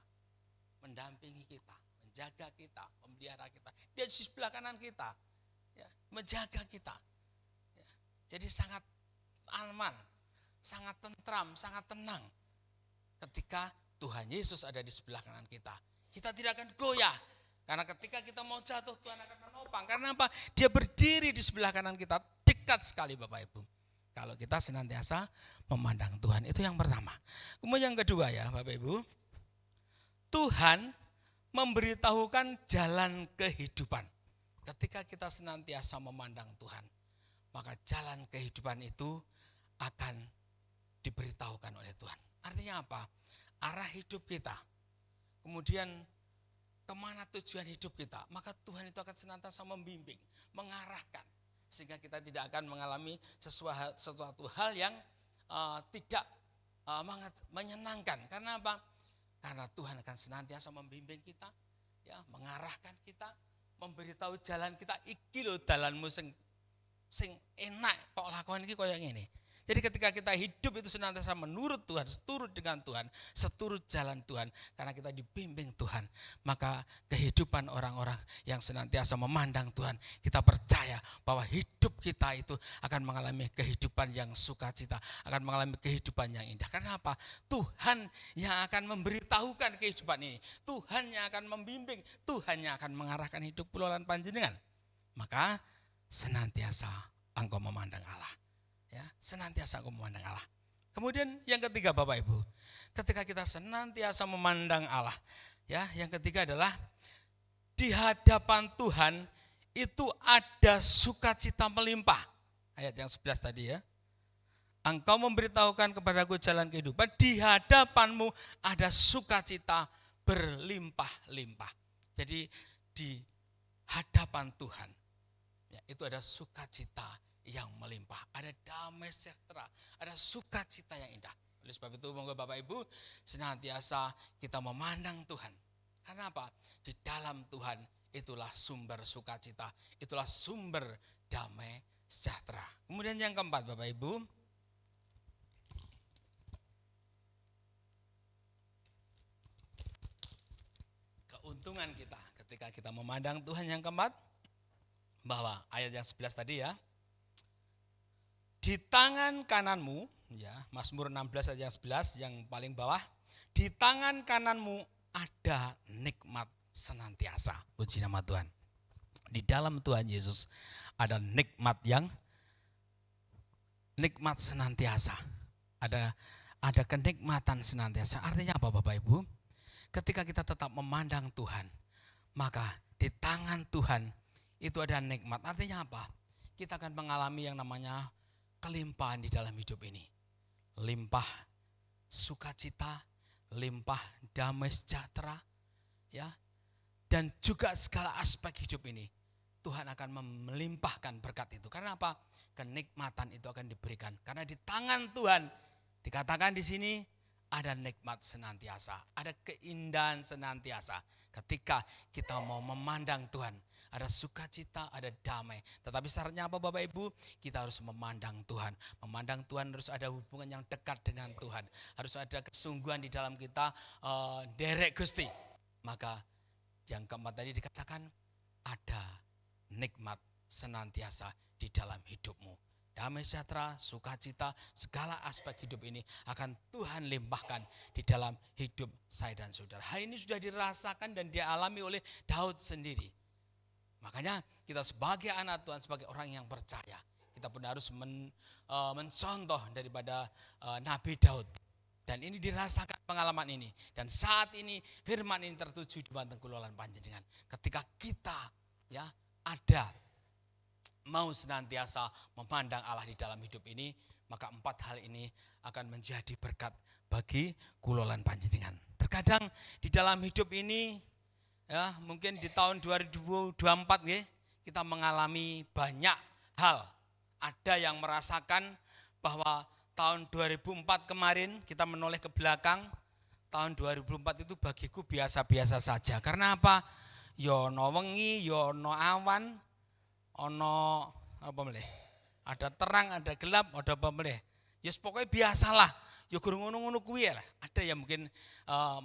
mendampingi kita, menjaga kita, memelihara kita. Dia di sebelah kanan kita, ya, menjaga kita. Ya, jadi sangat aman, sangat tentram, sangat tenang ketika Tuhan Yesus ada di sebelah kanan kita. Kita tidak akan goyah. Karena ketika kita mau jatuh, Tuhan akan menopang. Karena apa? Dia berdiri di sebelah kanan kita, dekat sekali Bapak Ibu. Kalau kita senantiasa memandang Tuhan, itu yang pertama. Kemudian yang kedua ya Bapak Ibu, Tuhan memberitahukan jalan kehidupan. Ketika kita senantiasa memandang Tuhan, maka jalan kehidupan itu akan diberitahukan oleh Tuhan. Artinya apa? Arah hidup kita, kemudian kemana tujuan hidup kita, maka Tuhan itu akan senantiasa membimbing, mengarahkan, sehingga kita tidak akan mengalami sesuatu hal yang tidak menyenangkan. Karena apa? Karena Tuhan akan senantiasa membimbing kita, ya, mengarahkan kita, memberitahu jalan kita. Iki lho dalanmu sing enak, kok lakon iki koyo ngene. Jadi ketika kita hidup itu senantiasa menurut Tuhan, seturut dengan Tuhan, seturut jalan Tuhan, karena kita dibimbing Tuhan, maka kehidupan orang-orang yang senantiasa memandang Tuhan, kita percaya bahwa hidup kita itu akan mengalami kehidupan yang sukacita, akan mengalami kehidupan yang indah. Karena apa? Tuhan yang akan memberitahukan kehidupan ini, Tuhan yang akan membimbing, Tuhan yang akan mengarahkan hidup pulolan panjenengan. Maka senantiasa engkau memandang Allah. Ya, senantiasa aku memandang Allah. Kemudian yang ketiga Bapak Ibu, ketika kita senantiasa memandang Allah, ya, yang ketiga adalah di hadapan Tuhan itu ada sukacita melimpah. Ayat yang 11 tadi ya. Engkau memberitahukan kepadaku jalan kehidupan, di hadapanmu ada sukacita berlimpah-limpah. Jadi di hadapan Tuhan, ya, itu ada sukacita yang melimpah, ada damai sejahtera, ada sukacita yang indah. Oleh sebab itu monggo Bapak Ibu senantiasa kita memandang Tuhan. Karena apa? Di dalam Tuhan itulah sumber sukacita, itulah sumber damai sejahtera. Kemudian yang keempat Bapak Ibu, keuntungan kita ketika kita memandang Tuhan. Yang keempat, bahwa ayat yang 11 tadi ya, di tangan kananmu, ya, Mazmur 16 ayat 11 yang paling bawah, di tangan kananmu ada nikmat senantiasa. Puji nama Tuhan. Di dalam Tuhan Yesus ada nikmat senantiasa. Ada kenikmatan senantiasa. Artinya apa Bapak Ibu? Ketika kita tetap memandang Tuhan, maka di tangan Tuhan itu ada nikmat. Artinya apa? Kita akan mengalami yang namanya kelimpahan di dalam hidup ini. Limpah sukacita, limpah damai sejahtera, ya. Dan juga segala aspek hidup ini Tuhan akan melimpahkan berkat itu. Karena apa? Kenikmatan itu akan diberikan. Karena di tangan Tuhan dikatakan di sini ada nikmat senantiasa, ada keindahan senantiasa. Ketika kita mau memandang Tuhan, ada sukacita, ada damai. Tetapi syaratnya apa Bapak Ibu? Kita harus memandang Tuhan. Memandang Tuhan harus ada hubungan yang dekat dengan Tuhan. Harus ada kesungguhan di dalam kita, derek Gusti. Maka yang keempat tadi dikatakan ada nikmat senantiasa di dalam hidupmu. Damai sejahtera, sukacita, segala aspek hidup ini akan Tuhan limpahkan di dalam hidup saya dan saudara. Hal ini sudah dirasakan dan dialami oleh Daud sendiri. Makanya kita sebagai anak Tuhan, sebagai orang yang percaya, kita pun harus mencontoh daripada Nabi Daud. Dan ini dirasakan pengalaman ini. Dan saat ini firman ini tertuju di Banteng Kulolan Panjenengan. Ketika kita ada mau senantiasa memandang Allah di dalam hidup ini, maka 4 hal ini akan menjadi berkat bagi Kulolan Panjenengan. Terkadang di dalam hidup ini, mungkin di tahun 2024 kita mengalami banyak hal. Ada yang merasakan bahwa tahun 2004 kemarin kita menoleh ke belakang, tahun 2004 itu bagiku biasa-biasa saja. Karena apa? Yono wengi, yono awan, ono apa meleh? Ada terang, ada gelap, ada apa meleh? Yes pokoknya biasalah. Ya guru ngono-ngono kuwi lah. Ada yang mungkin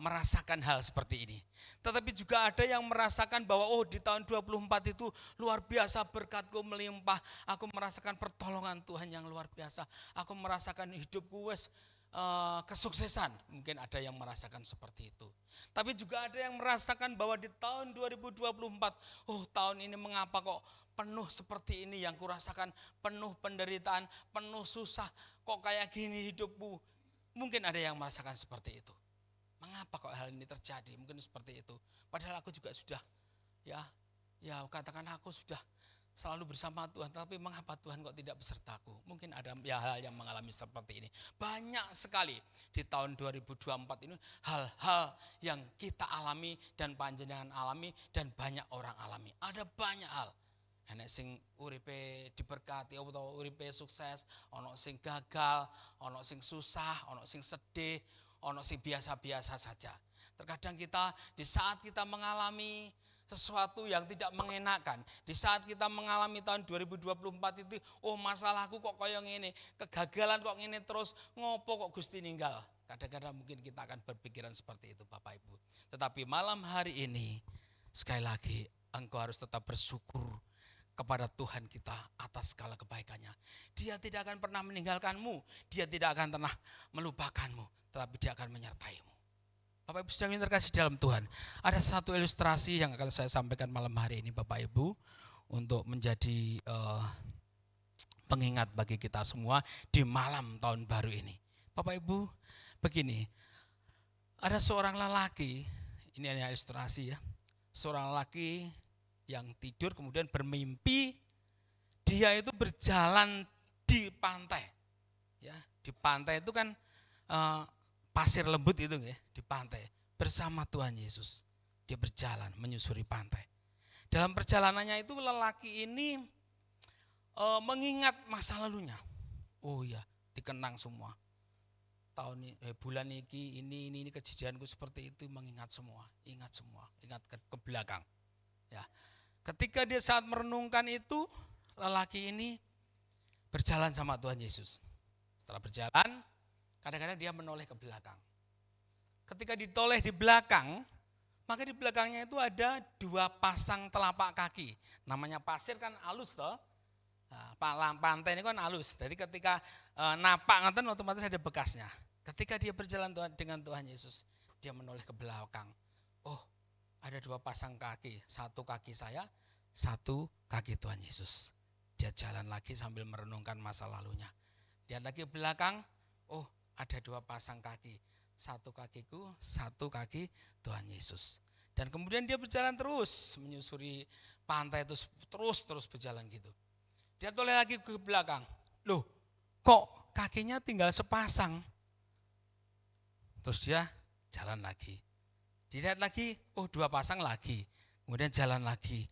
merasakan hal seperti ini. Tetapi juga ada yang merasakan bahwa di tahun 24 itu luar biasa, berkatku melimpah. Aku merasakan pertolongan Tuhan yang luar biasa. Aku merasakan hidupku kesuksesan. Mungkin ada yang merasakan seperti itu. Tapi juga ada yang merasakan bahwa di tahun 2024, tahun ini mengapa kok penuh seperti ini yang kurasakan, penuh penderitaan, penuh susah, kok kayak gini hidupku. Mungkin ada yang merasakan seperti itu. Mengapa kok hal ini terjadi? Mungkin seperti itu. Padahal aku juga sudah, katakan aku sudah selalu bersama Tuhan. Tapi mengapa Tuhan kok tidak besertaku? Mungkin ada hal yang mengalami seperti ini. Banyak sekali di tahun 2024 ini hal-hal yang kita alami dan panjenengan alami dan banyak orang alami. Ada banyak hal. Enek sing uripe diberkati atau uripe sukses, ono sing gagal, ono sing susah, ono sing sedih, ono sing biasa-biasa saja. Terkadang kita di saat kita mengalami sesuatu yang tidak mengenakan, di saat kita mengalami tahun 2024 itu, masalahku kok kaya ngene, kegagalan kok ngene terus, ngopo kok Gusti ninggal. Kadang-kadang mungkin kita akan berpikiran seperti itu Bapak Ibu. Tetapi malam hari ini, sekali lagi engkau harus tetap bersyukur kepada Tuhan kita atas segala kebaikannya. Dia tidak akan pernah meninggalkanmu, dia tidak akan pernah melupakanmu, tetapi dia akan menyertaimu. Bapak Ibu sedang terkasih dalam Tuhan, ada satu ilustrasi yang akan saya sampaikan malam hari ini Bapak Ibu, untuk menjadi pengingat bagi kita semua di malam tahun baru ini. Bapak Ibu, begini, ada seorang lelaki, ini hanya ilustrasi ya, seorang lelaki yang tidur kemudian bermimpi dia itu berjalan di pantai. Ya, di pantai itu kan pasir lembut itu ya, di pantai bersama Tuhan Yesus. Dia berjalan menyusuri pantai. Dalam perjalanannya itu lelaki ini mengingat masa lalunya. Oh iya, dikenang semua. Bulan ini kejadianku seperti itu, mengingat semua, ingat ke belakang. Ya. Ketika dia saat merenungkan itu, lelaki ini berjalan sama Tuhan Yesus. Setelah berjalan, kadang-kadang dia menoleh ke belakang. Ketika ditoleh di belakang, maka di belakangnya itu ada 2 pasang telapak kaki. Namanya pasir kan halus toh. Nah, pantai ini kan halus. Jadi ketika napak ngeten otomatis ada bekasnya. Ketika dia berjalan dengan Tuhan Yesus, dia menoleh ke belakang. Ada 2 pasang kaki, 1 kaki saya, 1 kaki Tuhan Yesus. Dia jalan lagi sambil merenungkan masa lalunya. Dia lagi ke belakang, ada 2 pasang kaki, 1 kakiku, 1 kaki Tuhan Yesus. Dan kemudian dia berjalan terus menyusuri pantai itu, terus berjalan gitu. Dia toleh lagi ke belakang, loh kok kakinya tinggal sepasang? Terus dia jalan lagi. Dilihat lagi, 2 pasang lagi. Kemudian jalan lagi.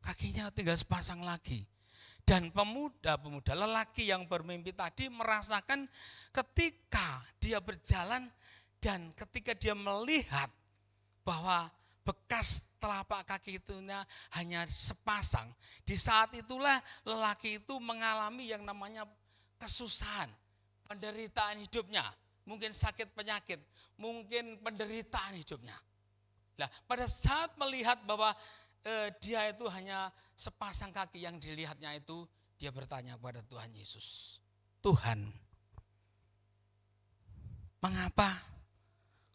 Kakinya tinggal sepasang lagi. Dan pemuda lelaki yang bermimpi tadi merasakan ketika dia berjalan dan ketika dia melihat bahwa bekas telapak kaki itu hanya sepasang. Di saat itulah lelaki itu mengalami yang namanya kesusahan, penderitaan hidupnya. Mungkin sakit penyakit, mungkin penderitaan hidupnya. Nah, pada saat melihat bahwa dia itu hanya sepasang kaki yang dilihatnya itu, dia bertanya kepada Tuhan Yesus, Tuhan, mengapa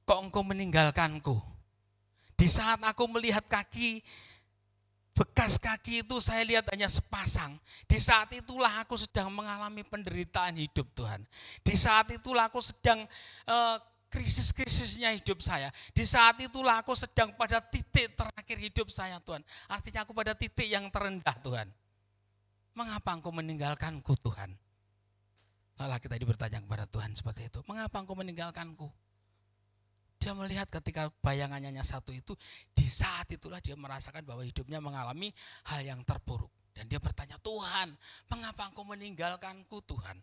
kok engkau meninggalkanku? Di saat aku melihat kaki, bekas kaki itu saya lihat hanya sepasang. Di saat itulah aku sedang mengalami penderitaan hidup Tuhan. Di saat itulah aku sedang krisis-krisisnya hidup saya. Di saat itulah aku sedang pada titik terakhir hidup saya Tuhan. Artinya aku pada titik yang terendah Tuhan. Mengapa engkau meninggalkanku Tuhan? Lelaki tadi bertanya kepada Tuhan seperti itu. Mengapa engkau meninggalkanku? Dia melihat ketika bayangannya hanya satu itu, di saat itulah dia merasakan bahwa hidupnya mengalami hal yang terpuruk. Dan dia bertanya, Tuhan, mengapa engkau meninggalkanku Tuhan?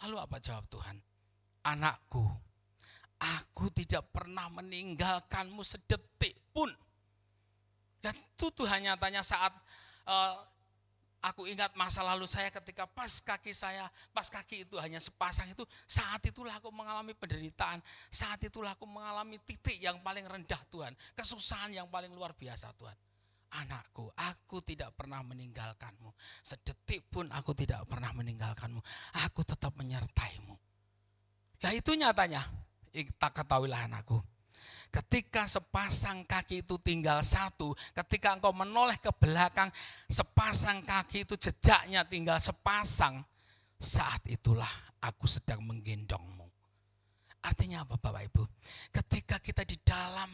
Lalu apa jawab Tuhan? Anakku, aku tidak pernah meninggalkanmu sedetik pun. Dan itu Tuhan nyatanya saat aku ingat masa lalu saya ketika pas kaki itu hanya sepasang itu, saat itulah aku mengalami penderitaan, saat itulah aku mengalami titik yang paling rendah Tuhan, kesusahan yang paling luar biasa Tuhan. Anakku, aku tidak pernah meninggalkanmu, sedetik pun aku tidak pernah meninggalkanmu, aku tetap menyertaimu. Nah itu nyatanya, tak ketahuilah anakku. Ketika sepasang kaki itu tinggal satu, ketika engkau menoleh ke belakang, sepasang kaki itu jejaknya tinggal sepasang, saat itulah aku sedang menggendongmu. Artinya apa Bapak Ibu? Ketika kita di dalam,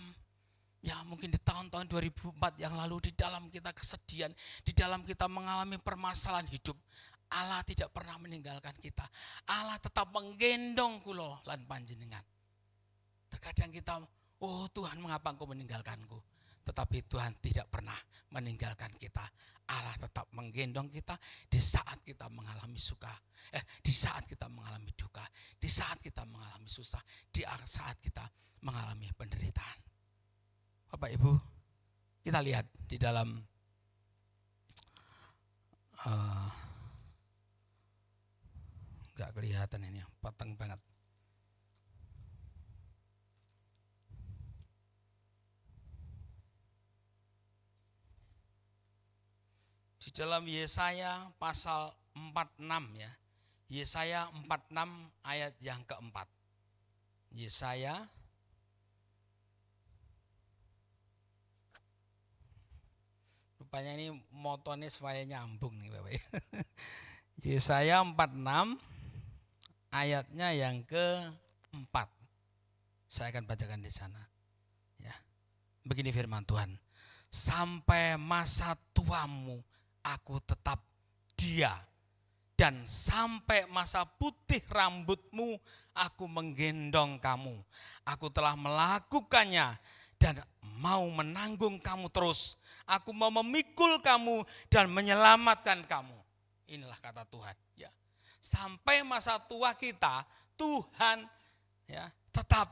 ya mungkin di tahun-tahun 2004 yang lalu, di dalam kita kesedihan, di dalam kita mengalami permasalahan hidup, Allah tidak pernah meninggalkan kita. Allah tetap menggendong kulo lan panjenengan. Terkadang kita, oh Tuhan mengapa engkau meninggalkanku? Tetapi Tuhan tidak pernah meninggalkan kita. Allah tetap menggendong kita di saat kita mengalami suka. Di saat kita mengalami duka. Di saat kita mengalami susah. Di saat kita mengalami penderitaan. Bapak Ibu, kita lihat di dalam gak kelihatan ini, pateng banget. Di dalam Yesaya pasal 46 ya. Yesaya 46 ayat yang keempat. Yesaya rupanya ini motonya supaya nyambung nih Bapak. Yesaya 46 ayatnya yang keempat. Saya akan bacakan di sana. Ya. Begini firman Tuhan. Sampai masa tuamu aku tetap dia, dan sampai masa putih rambutmu aku menggendong kamu. Aku telah melakukannya dan mau menanggung kamu terus. Aku mau memikul kamu dan menyelamatkan kamu. Inilah kata Tuhan. Ya. Sampai masa tua kita, Tuhan ya tetap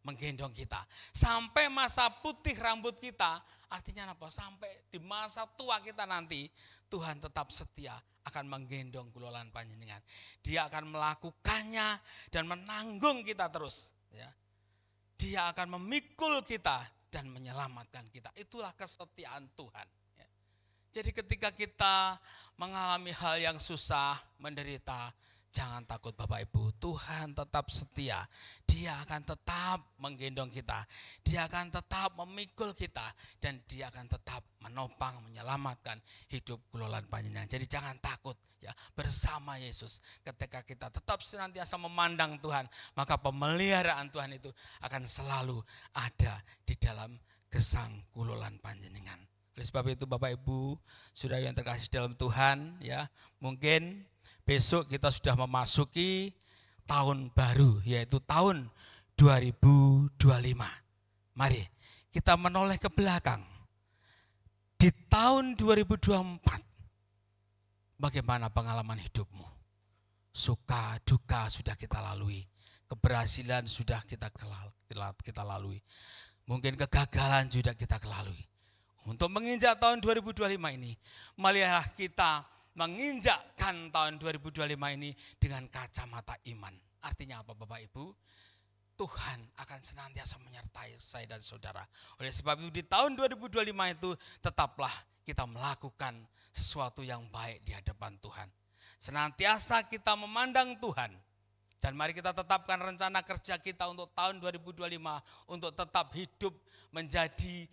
menggendong kita. Sampai masa putih rambut kita, artinya apa? Sampai di masa tua kita nanti, Tuhan tetap setia akan menggendong kulolan panjenengan. Dia akan melakukannya dan menanggung kita terus. Ya. Dia akan memikul kita dan menyelamatkan kita. Itulah kesetiaan Tuhan. Ya. Jadi ketika kita mengalami hal yang susah, menderita, jangan takut Bapak Ibu, Tuhan tetap setia. Dia akan tetap menggendong kita. Dia akan tetap memikul kita. Dan dia akan tetap menopang, menyelamatkan hidup kulolan panjenengan. Jadi jangan takut ya, bersama Yesus. Ketika kita tetap senantiasa memandang Tuhan, maka pemeliharaan Tuhan itu akan selalu ada di dalam gesang kulolan panjenengan. Oleh sebab itu Bapak Ibu, saudara yang terkasih dalam Tuhan, ya mungkin besok kita sudah memasuki tahun baru, yaitu tahun 2025. Mari kita menoleh ke belakang. Di tahun 2024, bagaimana pengalaman hidupmu? Suka, duka sudah kita lalui. Keberhasilan sudah kita lalui. mungkin kegagalan juga kita lalui. Untuk menginjak tahun 2025 ini, marilah kita menginjakkan tahun 2025 ini dengan kacamata iman. Artinya apa Bapak Ibu? Tuhan akan senantiasa menyertai saya dan saudara. Oleh sebab itu di tahun 2025 itu tetaplah kita melakukan sesuatu yang baik di hadapan Tuhan. Senantiasa kita memandang Tuhan. Dan mari kita tetapkan rencana kerja kita untuk tahun 2025 untuk tetap hidup menjadi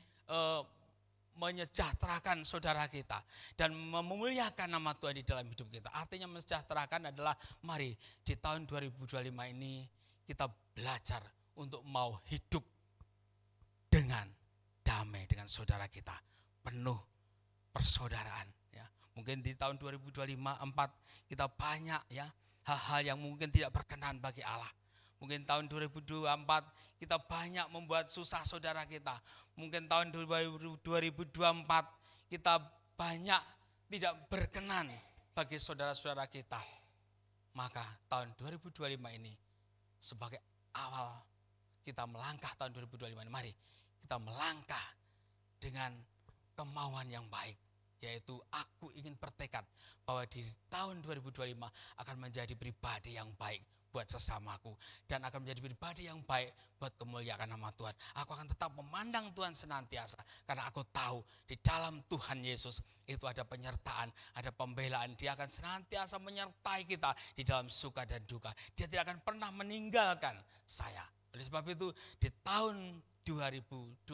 menyejahterakan saudara kita dan memuliakan nama Tuhan di dalam hidup kita. Artinya mensejahterakan adalah mari di tahun 2025 ini kita belajar untuk mau hidup dengan damai dengan saudara kita, penuh persaudaraan. Ya. Mungkin di tahun 2024 kita banyak ya hal-hal yang mungkin tidak berkenan bagi Allah. Mungkin tahun 2024 kita banyak membuat susah saudara kita. Mungkin tahun 2024 kita banyak tidak berkenan bagi saudara-saudara kita. Maka tahun 2025 ini sebagai awal kita melangkah tahun 2025 ini, mari kita melangkah dengan kemauan yang baik. Yaitu aku ingin bertekad bahwa di tahun 2025 akan menjadi pribadi yang baik buat sesamaku. Dan akan menjadi pribadi yang baik buat kemuliaan nama Tuhan. Aku akan tetap memandang Tuhan senantiasa. Karena aku tahu di dalam Tuhan Yesus itu ada penyertaan, ada pembelaan. Dia akan senantiasa menyertai kita di dalam suka dan duka. Dia tidak akan pernah meninggalkan saya. Oleh sebab itu di tahun 2025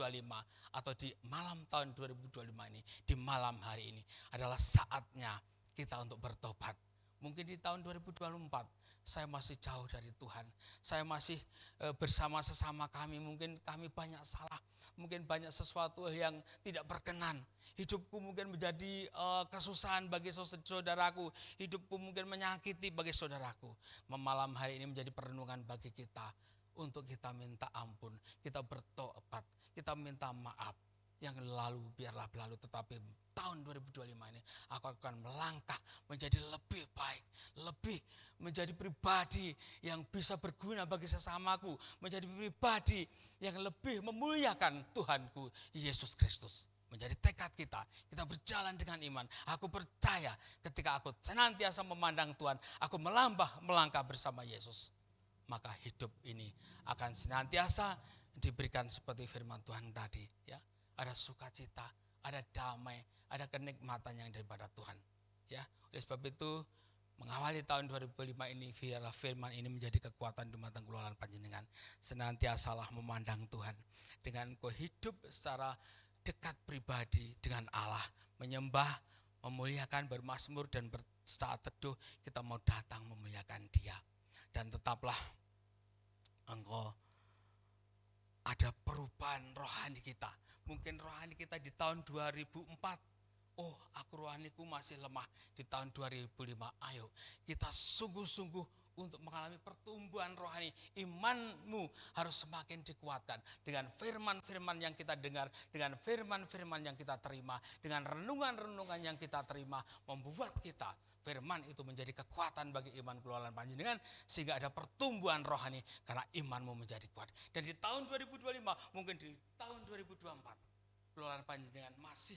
atau di malam tahun 2025 ini, di malam hari ini adalah saatnya kita untuk bertobat. Mungkin di tahun 2024 saya masih jauh dari Tuhan, saya masih bersama sesama kami, mungkin kami banyak salah, mungkin banyak sesuatu yang tidak berkenan. Hidupku mungkin menjadi kesusahan bagi saudaraku, hidupku mungkin menyakiti bagi saudaraku. Malam hari ini menjadi perenungan bagi kita. Untuk kita minta ampun, kita bertobat, kita minta maaf. Yang lalu biarlah berlalu, tetapi tahun 2025 ini aku akan melangkah menjadi lebih baik, lebih menjadi pribadi yang bisa berguna bagi sesamaku, menjadi pribadi yang lebih memuliakan Tuhanku Yesus Kristus. Menjadi tekad kita berjalan dengan iman. Aku percaya ketika aku senantiasa memandang Tuhan, aku melangkah bersama Yesus. Maka hidup ini akan senantiasa diberikan seperti firman Tuhan tadi. Ya, ada sukacita, ada damai, ada kenikmatan yang daripada Tuhan. Ya, oleh sebab itu mengawali tahun 2005 ini biarlah firman ini menjadi kekuatan dumateng keluaran panjenengan. Senantiasalah memandang Tuhan dengan kau hidup secara dekat pribadi dengan Allah, menyembah, memuliakan, bermazmur dan saat teduh kita mau datang memuliakan Dia. Dan tetaplah engkau ada perubahan rohani kita. Mungkin rohani kita di tahun 2004, oh aku rohaniku masih lemah. Di tahun 2005, ayo kita sungguh-sungguh untuk mengalami pertumbuhan rohani. Imanmu harus semakin dikuatkan dengan firman-firman yang kita dengar, dengan firman-firman yang kita terima, dengan renungan-renungan yang kita terima, membuat kita firman itu menjadi kekuatan bagi iman keluaran panjenengan, sehingga ada pertumbuhan rohani karena imanmu menjadi kuat. Dan di tahun 2025, mungkin di tahun 2024, keluaran panjenengan masih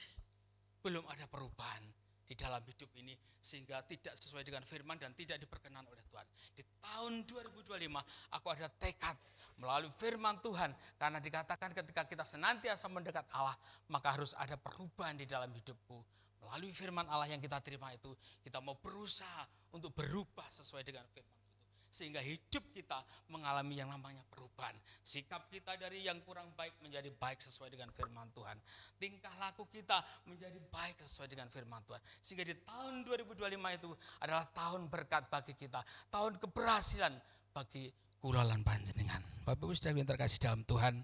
belum ada perubahan di dalam hidup ini, sehingga tidak sesuai dengan firman dan tidak diperkenan oleh Tuhan. Di tahun 2025 aku ada tekad melalui firman Tuhan, karena dikatakan ketika kita senantiasa mendekat Allah, maka harus ada perubahan di dalam hidupku. Melalui firman Allah yang kita terima itu, kita mau berusaha untuk berubah sesuai dengan firman itu. Sehingga hidup kita mengalami yang namanya perubahan. Sikap kita dari yang kurang baik menjadi baik sesuai dengan firman Tuhan. Tingkah laku kita menjadi baik sesuai dengan firman Tuhan. Sehingga di tahun 2025 itu adalah tahun berkat bagi kita. Tahun keberhasilan bagi kulalan panjenengan. Bapak Ibu saudara yang terkasih dalam Tuhan,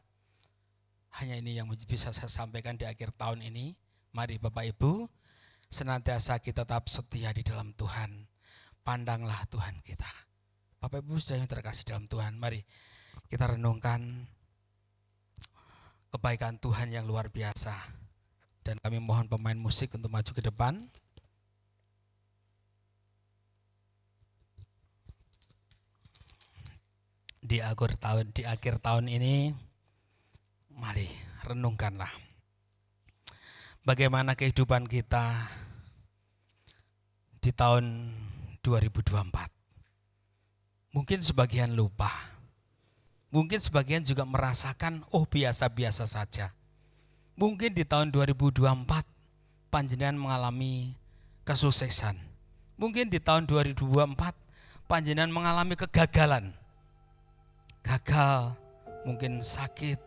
hanya ini yang bisa saya sampaikan di akhir tahun ini. Mari Bapak Ibu, senantiasa kita tetap setia di dalam Tuhan. Pandanglah Tuhan kita. Bapak Ibu saudara yang terkasih dalam Tuhan, mari kita renungkan kebaikan Tuhan yang luar biasa. Dan kami mohon pemain musik untuk maju ke depan. Di akhir tahun ini Mari renungkanlah bagaimana kehidupan kita di tahun 2024. Mungkin sebagian lupa, mungkin sebagian juga merasakan biasa-biasa saja. Mungkin di tahun 2024 panjenengan mengalami kesuksesan. Mungkin di tahun 2024 panjenengan mengalami kegagalan. Gagal, mungkin sakit,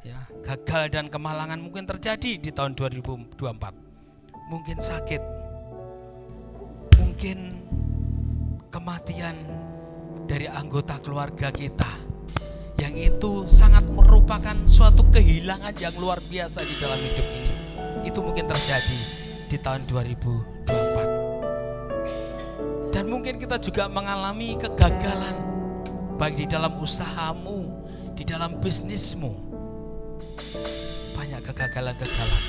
ya, gagal dan kemalangan mungkin terjadi di tahun 2024. Mungkin sakit, mungkin kematian dari anggota keluarga kita, yang itu sangat merupakan suatu kehilangan yang luar biasa di dalam hidup ini. Itu mungkin terjadi di tahun 2024. Dan mungkin kita juga mengalami kegagalan, baik di dalam usahamu, di dalam bisnismu. Banyak kegagalan-kegagalan.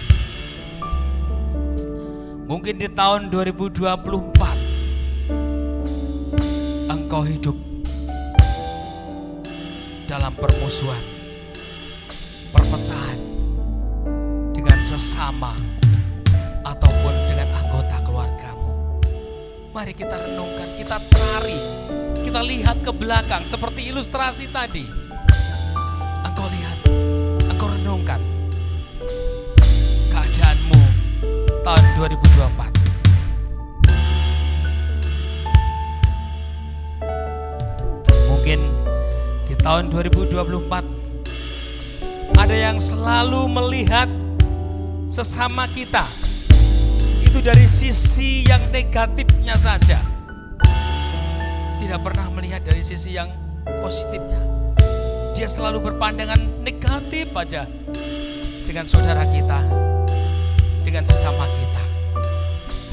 Mungkin di tahun 2024 engkau hidup dalam permusuhan, perpecahan dengan sesama ataupun dengan anggota keluargamu. Mari kita renungkan, kita cari, kita lihat ke belakang seperti ilustrasi tadi. Engkau lihat, engkau renungkan keadaanmu tahun 2024. Mungkin di tahun 2024 ada yang selalu melihat sesama kita itu dari sisi yang negatifnya saja, tidak pernah melihat dari sisi yang positifnya. Dia selalu berpandangan negatif aja dengan saudara kita, dengan sesama kita.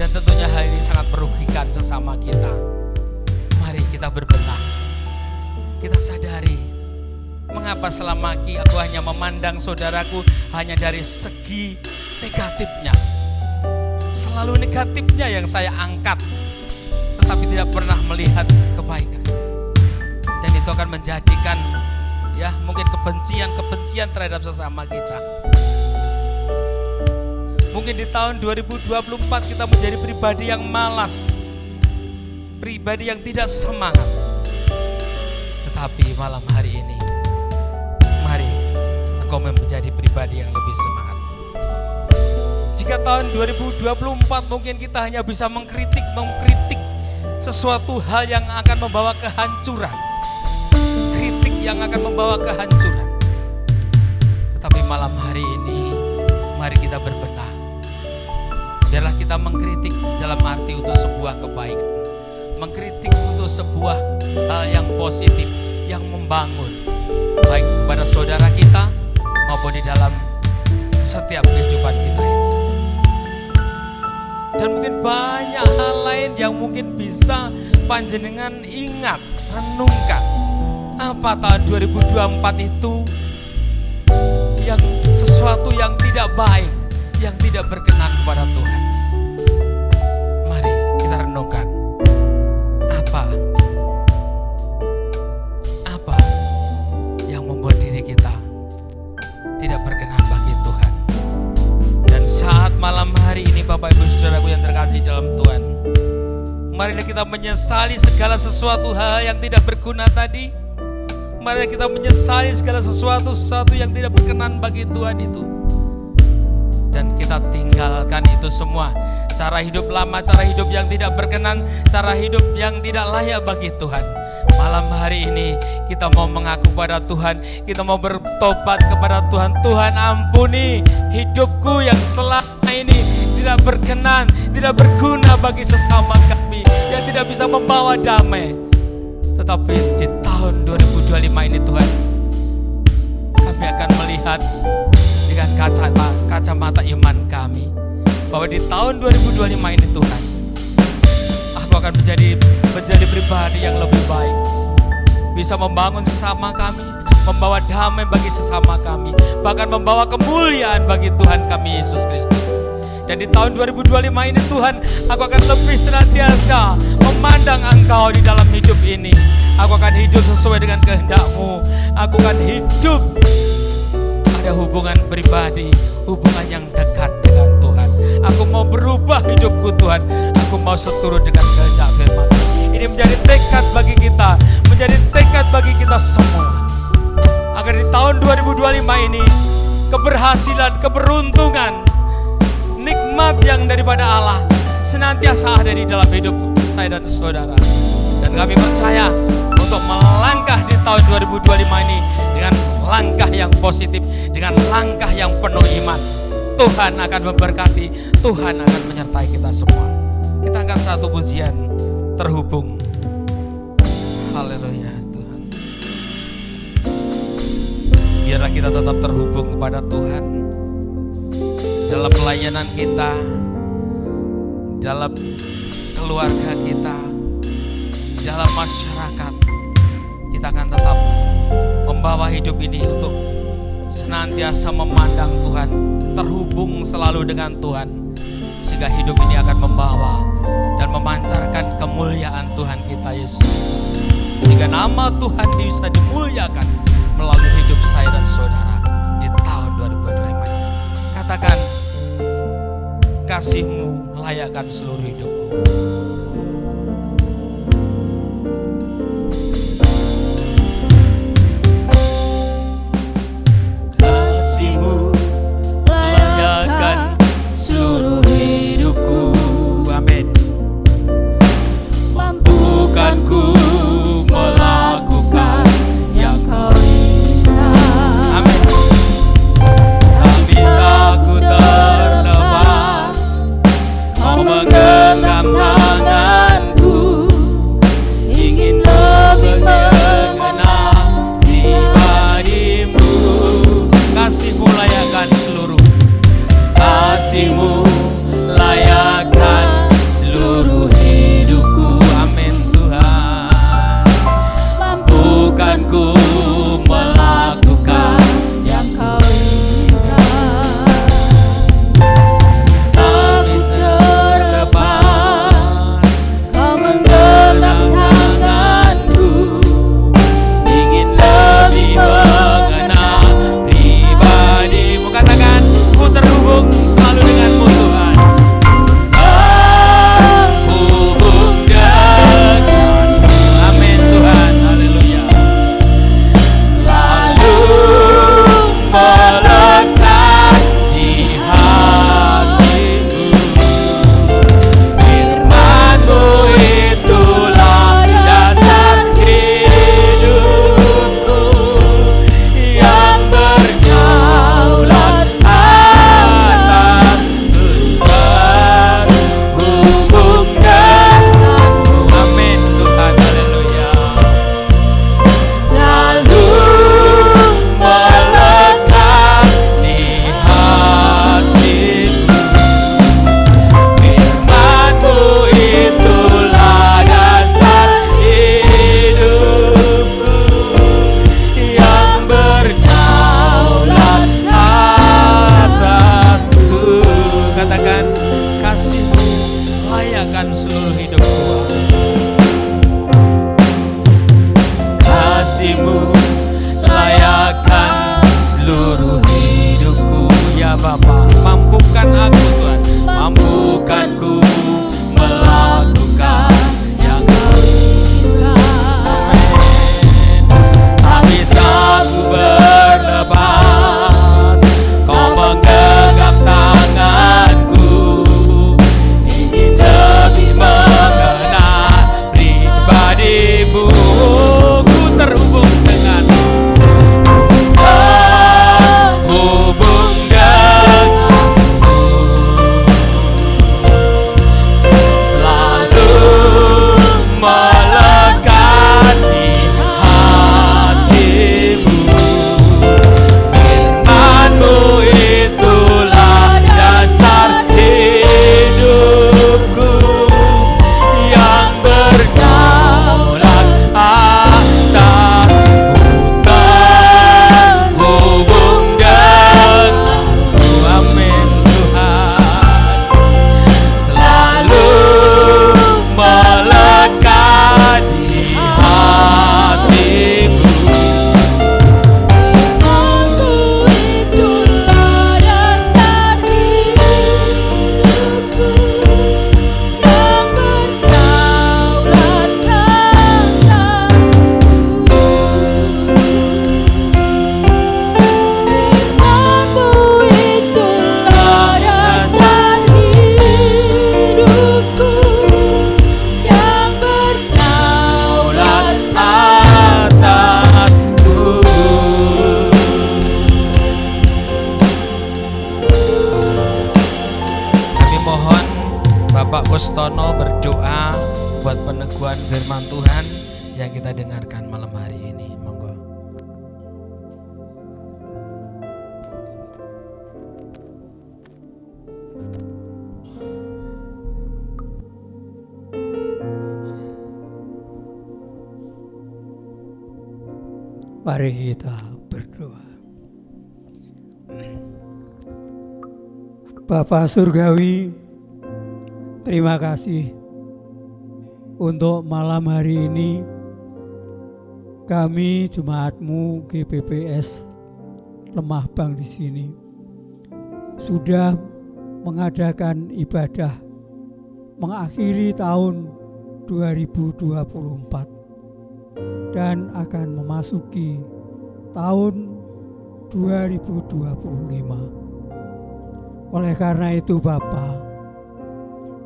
Dan tentunya hal ini sangat merugikan sesama kita. Mari kita berbenah. Kita sadari, mengapa selama ini aku hanya memandang saudaraku hanya dari segi negatifnya. Selalu negatifnya yang saya angkat, tetapi tidak pernah melihat kebaikan. Dan itu akan menjadikan mungkin kebencian terhadap sesama kita. Mungkin di tahun 2024 kita menjadi pribadi yang malas, pribadi yang tidak semangat. Tetapi malam hari ini, mari engkau menjadi pribadi yang lebih semangat. Jika tahun 2024 mungkin kita hanya bisa mengkritik sesuatu hal yang akan membawa kehancuran, kritik yang akan membawa kehancuran. Tetapi malam hari ini, mari kita berbenah. Biarlah kita mengkritik dalam arti untuk sebuah kebaikan, mengkritik untuk sebuah hal yang positif, yang membangun, baik kepada saudara kita maupun di dalam setiap kehidupan kita ini. Dan mungkin banyak hal lain yang mungkin bisa panjenengan ingat, renungkan. Apa tahun 2024 itu yang sesuatu yang tidak baik, yang tidak berkenan kepada Tuhan. Mari kita renungkan. Apa yang membuat diri kita tidak berkenan bagi Tuhan. Dan saat malam hari ini Bapak Ibu Saudaraku yang terkasih dalam Tuhan, marilah kita menyesali segala sesuatu hal yang tidak berguna tadi. Marilah kita menyesali segala sesuatu yang tidak berkenan bagi Tuhan itu. Dan kita tinggalkan itu semua. Cara hidup lama, cara hidup yang tidak berkenan, cara hidup yang tidak layak bagi Tuhan. Malam hari ini kita mau mengaku pada Tuhan, kita mau bertobat kepada Tuhan. Tuhan, ampuni hidupku yang selama ini tidak berkenan, tidak berguna bagi sesama kami, yang tidak bisa membawa damai. Tetapi di tahun 2025 ini Tuhan, kami akan melihat dengan kacamata iman kami, bahwa di tahun 2025 ini Tuhan, aku akan menjadi pribadi yang lebih baik, bisa membangun sesama kami, membawa damai bagi sesama kami, bahkan membawa kemuliaan bagi Tuhan kami Yesus Kristus. Dan di tahun 2025 ini Tuhan, aku akan lebih senantiasa memandang Engkau di dalam hidup ini. Aku akan hidup sesuai dengan kehendak-Mu. Aku akan hidup ada hubungan pribadi, hubungan yang dekat dengan Tuhan. Aku mau berubah hidupku Tuhan, aku mau seturut dengan kehendak firman. Ini menjadi tekad bagi kita, menjadi tekad bagi kita semua, agar di tahun 2025 ini keberhasilan, keberuntungan, nikmat yang daripada Allah senantiasa ada di dalam hidup saya dan saudara. Dan kami percaya untuk melangkah di tahun 2025 ini dengan langkah yang positif, dengan langkah yang penuh iman. Tuhan akan memberkati, Tuhan akan menyertai kita semua. Kita angkat satu pujian, terhubung. Haleluya Tuhan. Biarlah kita tetap terhubung kepada Tuhan dalam pelayanan kita, dalam keluarga kita, dalam masyarakat. Kita akan tetap membawa hidup ini untuk senantiasa memandang Tuhan, terhubung selalu dengan Tuhan, sehingga hidup ini akan membawa dan memancarkan kemuliaan Tuhan kita Yesus, sehingga nama Tuhan bisa dimuliakan melalui hidup saya dan saudara di tahun 2025 ini. Katakan, kasih-Mu layakkan seluruh hidupku. Menggenggam tangan Kristono berdoa buat peneguhan firman Tuhan yang kita dengarkan malam hari ini. Monggo. Mari kita berdoa. Bapa Surgawi, terima kasih untuk malam hari ini kami jemaat-Mu GPPS Lemah Bang di sini sudah mengadakan ibadah mengakhiri tahun 2024 dan akan memasuki tahun 2025. Oleh karena itu Bapa,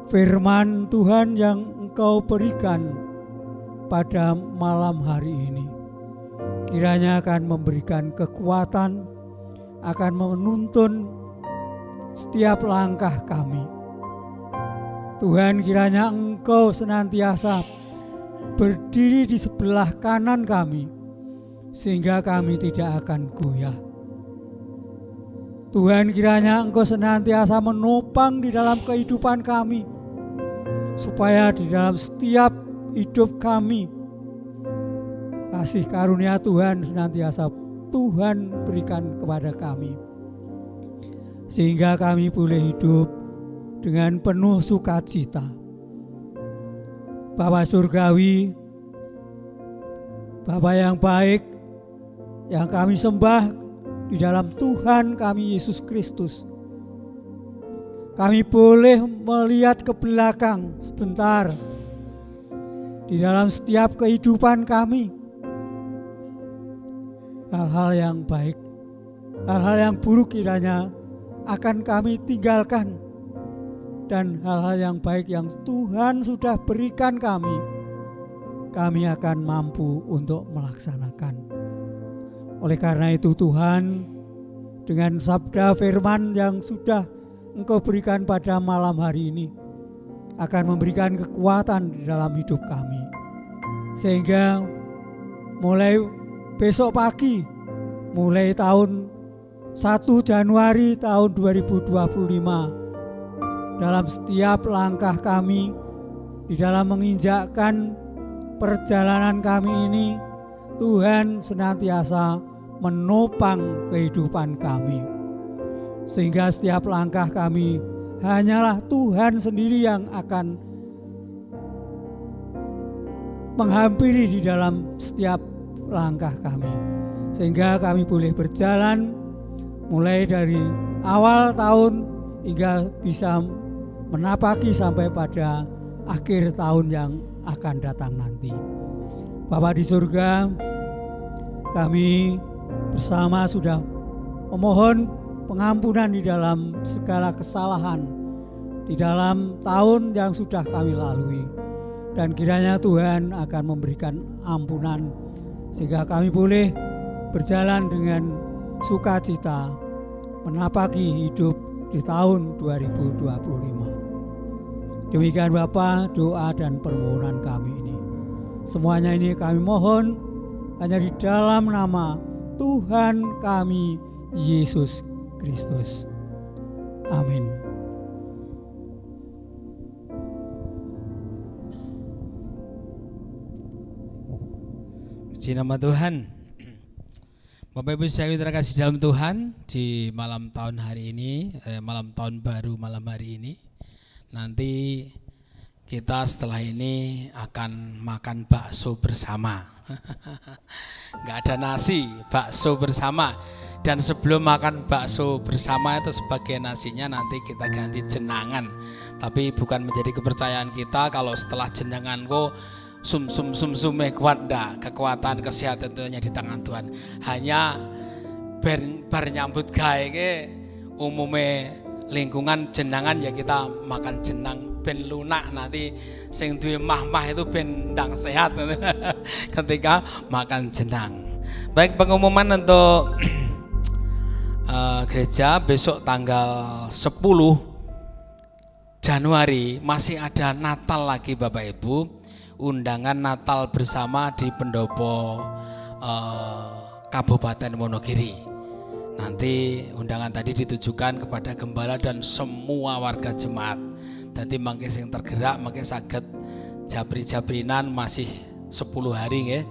firman Tuhan yang Engkau berikan pada malam hari ini kiranya akan memberikan kekuatan, akan menuntun setiap langkah kami. Tuhan, kiranya Engkau senantiasa berdiri di sebelah kanan kami sehingga kami tidak akan goyah. Tuhan, kiranya Engkau senantiasa menopang di dalam kehidupan kami, supaya di dalam setiap hidup kami kasih karunia Tuhan senantiasa Tuhan berikan kepada kami, sehingga kami boleh hidup dengan penuh sukacita. Bapa Surgawi, Bapa yang baik, yang kami sembah di dalam Tuhan kami Yesus Kristus, kami boleh melihat ke belakang sebentar di dalam setiap kehidupan kami. Hal-hal yang baik, hal-hal yang buruk kiranya akan kami tinggalkan, dan hal-hal yang baik yang Tuhan sudah berikan kami akan mampu untuk melaksanakan. Oleh karena itu Tuhan, dengan sabda firman yang sudah Engkau berikan pada malam hari ini akan memberikan kekuatan di dalam hidup kami, sehingga mulai besok pagi, mulai tahun 1 Januari tahun 2025, dalam setiap langkah kami di dalam menginjakkan perjalanan kami ini, Tuhan senantiasa menopang kehidupan kami, sehingga setiap langkah kami hanyalah Tuhan sendiri yang akan menghampiri di dalam setiap langkah kami, sehingga kami boleh berjalan mulai dari awal tahun hingga bisa menapaki sampai pada akhir tahun yang akan datang nanti. Bapa di surga, kami bersama sudah memohon pengampunan di dalam segala kesalahan di dalam tahun yang sudah kami lalui, dan kiranya Tuhan akan memberikan ampunan sehingga kami boleh berjalan dengan sukacita menapaki hidup di tahun 2025. Demikian Bapa doa dan permohonan kami ini. Semuanya ini kami mohon hanya di dalam nama Tuhan kami Yesus Kristus. Amin. Puji nama Tuhan. Bapak Ibu saya terkasih dalam Tuhan, di malam tahun hari ini, malam tahun baru malam hari ini, nanti kita setelah ini akan makan bakso bersama. Nggak ada nasi, bakso bersama. Dan sebelum makan bakso bersama itu sebagai nasinya nanti kita ganti jenangan. Tapi bukan menjadi kepercayaan kita kalau setelah jenangan kok sum-sum kuat, enggak. Kekuatan kesehatan itu hanya di tangan Tuhan. Hanya bar nyambut gawe ke umume lingkungan jenangan ya kita makan jenang ben lunak, nanti sing duwe mah-mah itu ben ndang sehat ketika makan jenang. Baik, pengumuman untuk gereja besok tanggal 10 Januari masih ada Natal lagi Bapak Ibu, undangan Natal bersama di pendopo Kabupaten Wonogiri. Nanti undangan tadi ditujukan kepada gembala dan semua warga jemaat. Jadi mangke sing tergerak, mangke saged jabri-jabrinan masih 10 hari ya.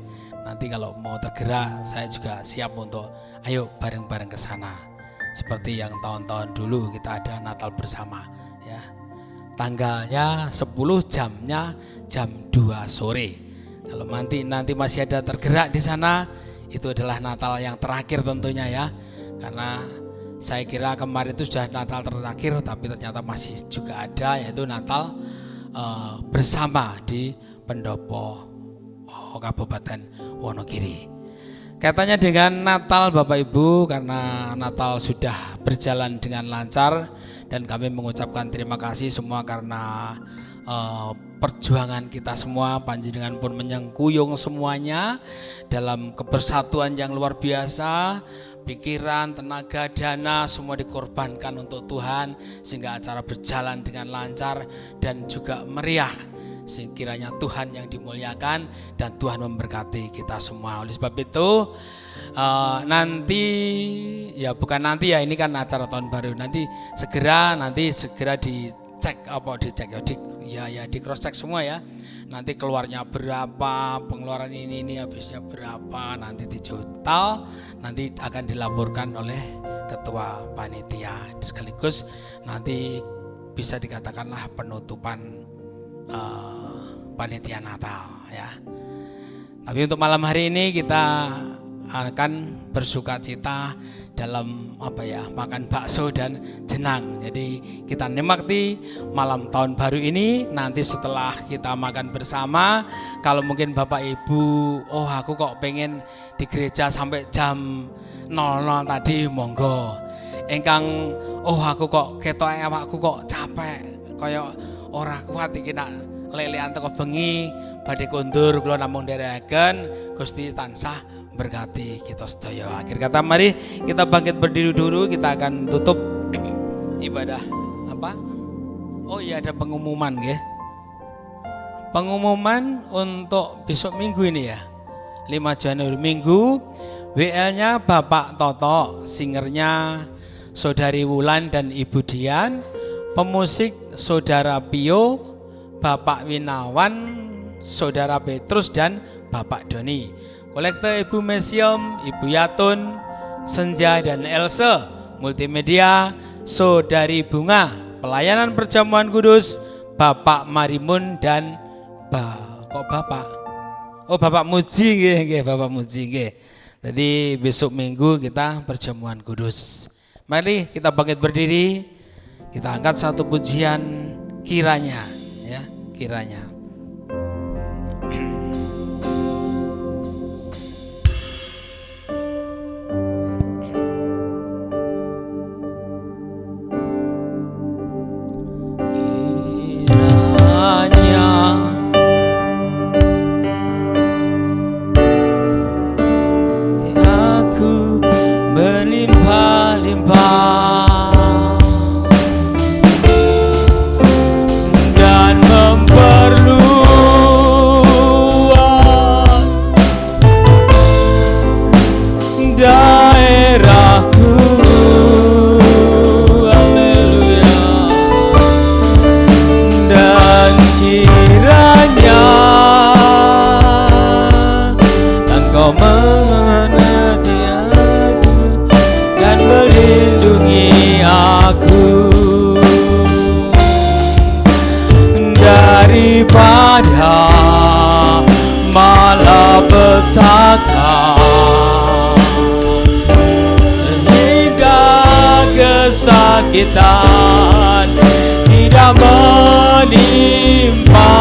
Nanti kalau mau tergerak saya juga siap untuk ayo bareng-bareng ke sana. Seperti yang tahun-tahun dulu kita ada Natal bersama ya. Tanggalnya 10, jamnya jam 2 sore. Kalau nanti masih ada tergerak di sana, itu adalah Natal yang terakhir tentunya ya. Karena saya kira kemarin itu sudah Natal terakhir, tapi ternyata masih juga ada, yaitu Natal bersama di pendopo Kabupaten Wonogiri. Kaitannya dengan Natal Bapak Ibu, karena Natal sudah berjalan dengan lancar dan kami mengucapkan terima kasih semua karena perjuangan kita semua, panjenengan pun menyengkuyung semuanya dalam kebersatuan yang luar biasa. Pikiran, tenaga, dana semua dikorbankan untuk Tuhan sehingga acara berjalan dengan lancar dan juga meriah. Sekiranya Tuhan yang dimuliakan dan Tuhan memberkati kita semua. Oleh sebab itu nanti ya bukan nanti ya, ini kan acara tahun baru, nanti segera dicek di cross check semua ya. Nanti keluarnya berapa, pengeluaran ini habisnya berapa, nanti total nanti akan dilaporkan oleh ketua panitia, sekaligus nanti bisa dikatakanlah penutupan panitia Natal ya. Tapi untuk malam hari ini kita akan bersuka cita dalam makan bakso dan jenang. Jadi kita nikmati malam tahun baru ini. Nanti setelah kita makan bersama, kalau mungkin Bapak Ibu, aku kok pengen di gereja sampai jam 00 tadi, monggo. Engkang aku kok ketok awakku kok capek, kaya ora kuat iki nak lelean teko bengi badhe kondur, kula namung nderekaken Gusti tansah berkati kita sedaya. Akhir kata mari kita bangkit berdiri dulu, kita akan tutup ibadah apa? Oh iya, ada pengumuman nggih. Pengumuman untuk besok minggu ini ya. 5 Januari minggu, WL-nya Bapak Toto, singernya Saudari Wulan dan Ibu Dian, pemusik Saudara Pio, Bapak Winawan, Saudara Petrus dan Bapak Doni. Kolektor Ibu Mesium, Ibu Yatun, Senja dan Else, multimedia Saudari Bunga, pelayanan perjamuan kudus Bapak Marimun dan Bapak Muji nggih, Bapak Muji nggih. Jadi besok minggu kita perjamuan kudus. Mari kita bangkit berdiri, kita angkat satu pujian kiranya ya, kiranya. Dan memperluas daerahku, haleluya. Dan kiranya Engkau mengerti aku dan melindungi aku daripada malapetaka, sehingga kesakitan tidak menimpa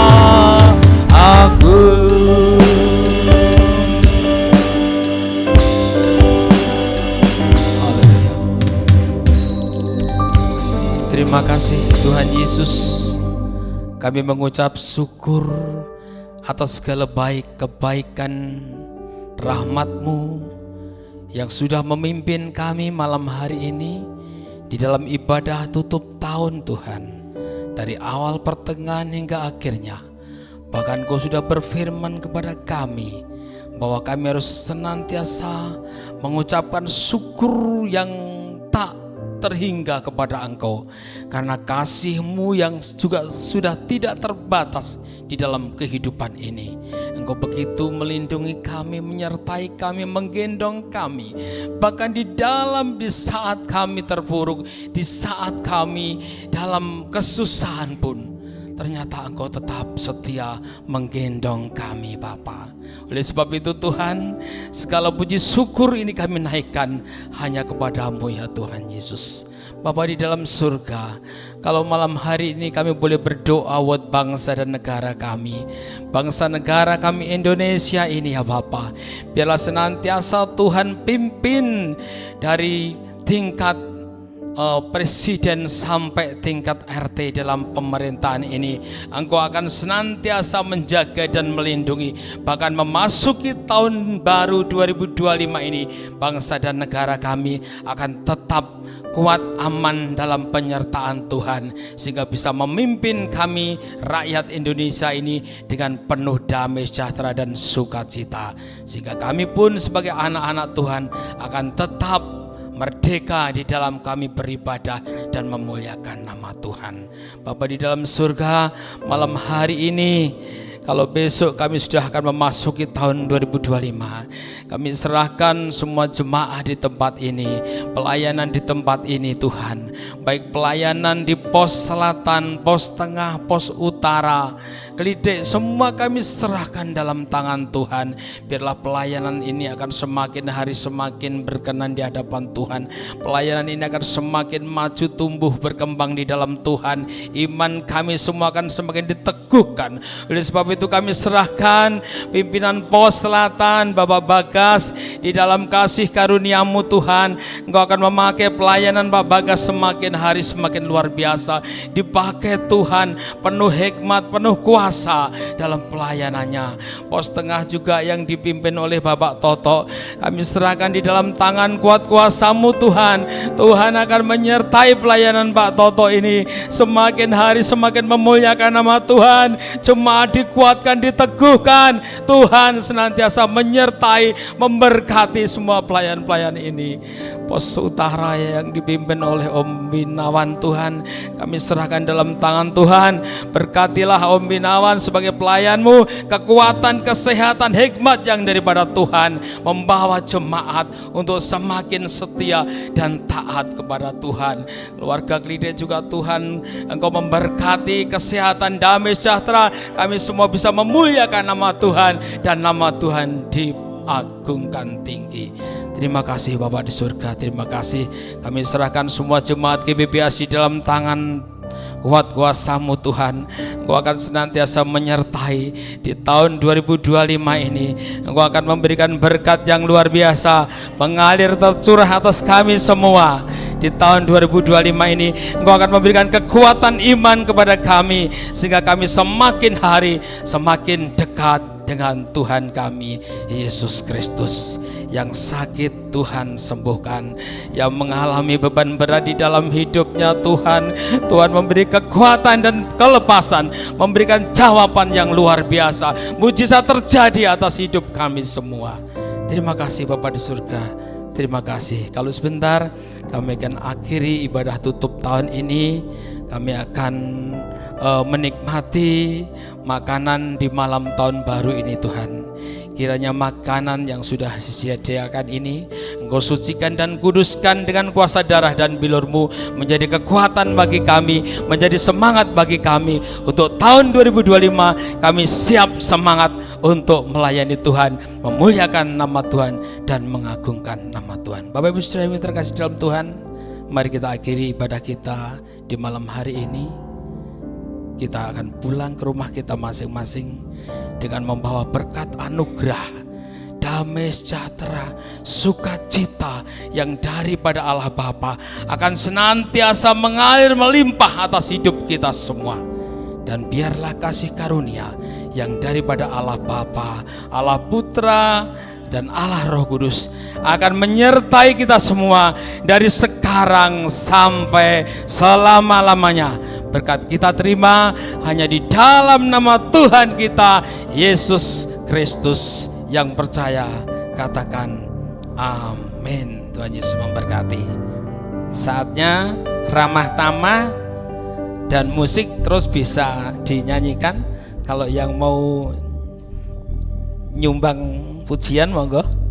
aku. Terima kasih Tuhan Yesus. Kami mengucap syukur atas segala kebaikan rahmat-Mu yang sudah memimpin kami malam hari ini di dalam ibadah tutup tahun Tuhan. dari awal, pertengahan hingga akhirnya. Bahkan Kau sudah berfirman kepada kami bahwa kami harus senantiasa mengucapkan syukur yang tak terhingga kepada Engkau, karena kasih-Mu yang juga sudah tidak terbatas di dalam kehidupan ini. Engkau begitu melindungi kami, menyertai kami, menggendong kami, bahkan di saat kami terpuruk, di saat kami dalam kesusahan pun, ternyata Engkau tetap setia menggendong kami, Bapa. Oleh sebab itu Tuhan, segala puji syukur ini kami naikkan hanya kepada-Mu ya Tuhan Yesus. Bapa di dalam surga, kalau malam hari ini kami boleh berdoa buat bangsa dan negara kami, bangsa negara kami Indonesia ini ya Bapa, biarlah senantiasa Tuhan pimpin dari tingkat presiden sampai tingkat RT dalam pemerintahan ini. Engkau akan senantiasa menjaga dan melindungi, bahkan memasuki tahun baru 2025 ini, bangsa dan negara kami akan tetap kuat, aman dalam penyertaan Tuhan, sehingga bisa memimpin kami rakyat Indonesia ini dengan penuh damai sejahtera dan sukacita, sehingga kami pun sebagai anak-anak Tuhan akan tetap merdeka di dalam kami beribadah dan memuliakan nama Tuhan. Bapa di dalam surga, malam hari ini, kalau besok kami sudah akan memasuki tahun 2025, kami serahkan semua jemaah di tempat ini, pelayanan di tempat ini Tuhan, baik pelayanan di pos selatan, pos tengah, pos utara, Kelidek, semua kami serahkan dalam tangan Tuhan. Biarlah pelayanan ini akan semakin hari semakin berkenan di hadapan Tuhan. Pelayanan ini akan semakin maju, tumbuh, berkembang di dalam Tuhan. Iman kami semua akan semakin diteguhkan. Oleh sebab itu kami serahkan pimpinan pos selatan, Bapak Bagas, di dalam kasih karunia-Mu Tuhan. Engkau akan memakai pelayanan Bapak Bagas semakin hari semakin luar biasa. Dipakai Tuhan, penuh hikmat, penuh kuasa dalam pelayanannya. Pos tengah juga yang dipimpin oleh Bapak Toto, kami serahkan di dalam tangan kuat kuasa-Mu Tuhan. Tuhan akan menyertai pelayanan Pak Toto ini, semakin hari semakin memuliakan nama Tuhan. Jemaat dikuatkan, diteguhkan. Tuhan senantiasa menyertai, memberkati semua pelayan-pelayan ini. Pos utara yang dipimpin oleh Om Binawan Tuhan, kami serahkan dalam tangan Tuhan. Berkatilah Om Binawan sebagai pelayan-Mu, kekuatan, kesehatan, hikmat yang daripada Tuhan, membawa jemaat untuk semakin setia dan taat kepada Tuhan. Keluarga Kelidek juga Tuhan, Engkau memberkati kesehatan, damai sejahtera. Kami semua bisa memuliakan nama Tuhan dan nama Tuhan diagungkan tinggi. Terima kasih Bapak di surga, terima kasih. Kami serahkan semua jemaat GBBASI dalam tangan kuat kuasa-Mu Tuhan. Engkau akan senantiasa menyertai di tahun 2025 ini. Engkau akan memberikan berkat yang luar biasa, mengalir tercurah atas kami semua. Di tahun 2025 ini Engkau akan memberikan kekuatan iman kepada kami, sehingga kami semakin hari semakin dekat dengan Tuhan kami Yesus Kristus. Yang sakit Tuhan sembuhkan, yang mengalami beban berat di dalam hidupnya Tuhan memberi kekuatan dan kelepasan, memberikan jawaban yang luar biasa. Mujizat terjadi atas hidup kami semua. Terima kasih Bapa di surga, terima kasih. Kalau sebentar kami akan akhiri ibadah tutup tahun ini, kami akan menikmati makanan di malam tahun baru ini Tuhan. Kiranya makanan yang sudah disediakan ini Engkau sucikan dan kuduskan dengan kuasa darah dan bilur-Mu, menjadi kekuatan bagi kami, menjadi semangat bagi kami. Untuk tahun 2025 kami siap semangat untuk melayani Tuhan, memuliakan nama Tuhan dan mengagungkan nama Tuhan. Bapak Ibu Saudara yang terkasih dalam Tuhan, mari kita akhiri ibadah kita di malam hari ini. Kita akan pulang ke rumah kita masing-masing dengan membawa berkat anugerah, damai sejahtera, sukacita yang daripada Allah Bapa akan senantiasa mengalir melimpah atas hidup kita semua. Dan biarlah kasih karunia yang daripada Allah Bapa, Allah Putra dan Allah Roh Kudus akan menyertai kita semua dari sekarang sampai selama-lamanya. berkat kita terima hanya di dalam nama Tuhan kita Yesus Kristus. Yang percaya katakan amin. Tuhan Yesus memberkati. Saatnya ramah tamah dan musik terus bisa dinyanyikan. Kalau yang mau nyumbang pujian monggo.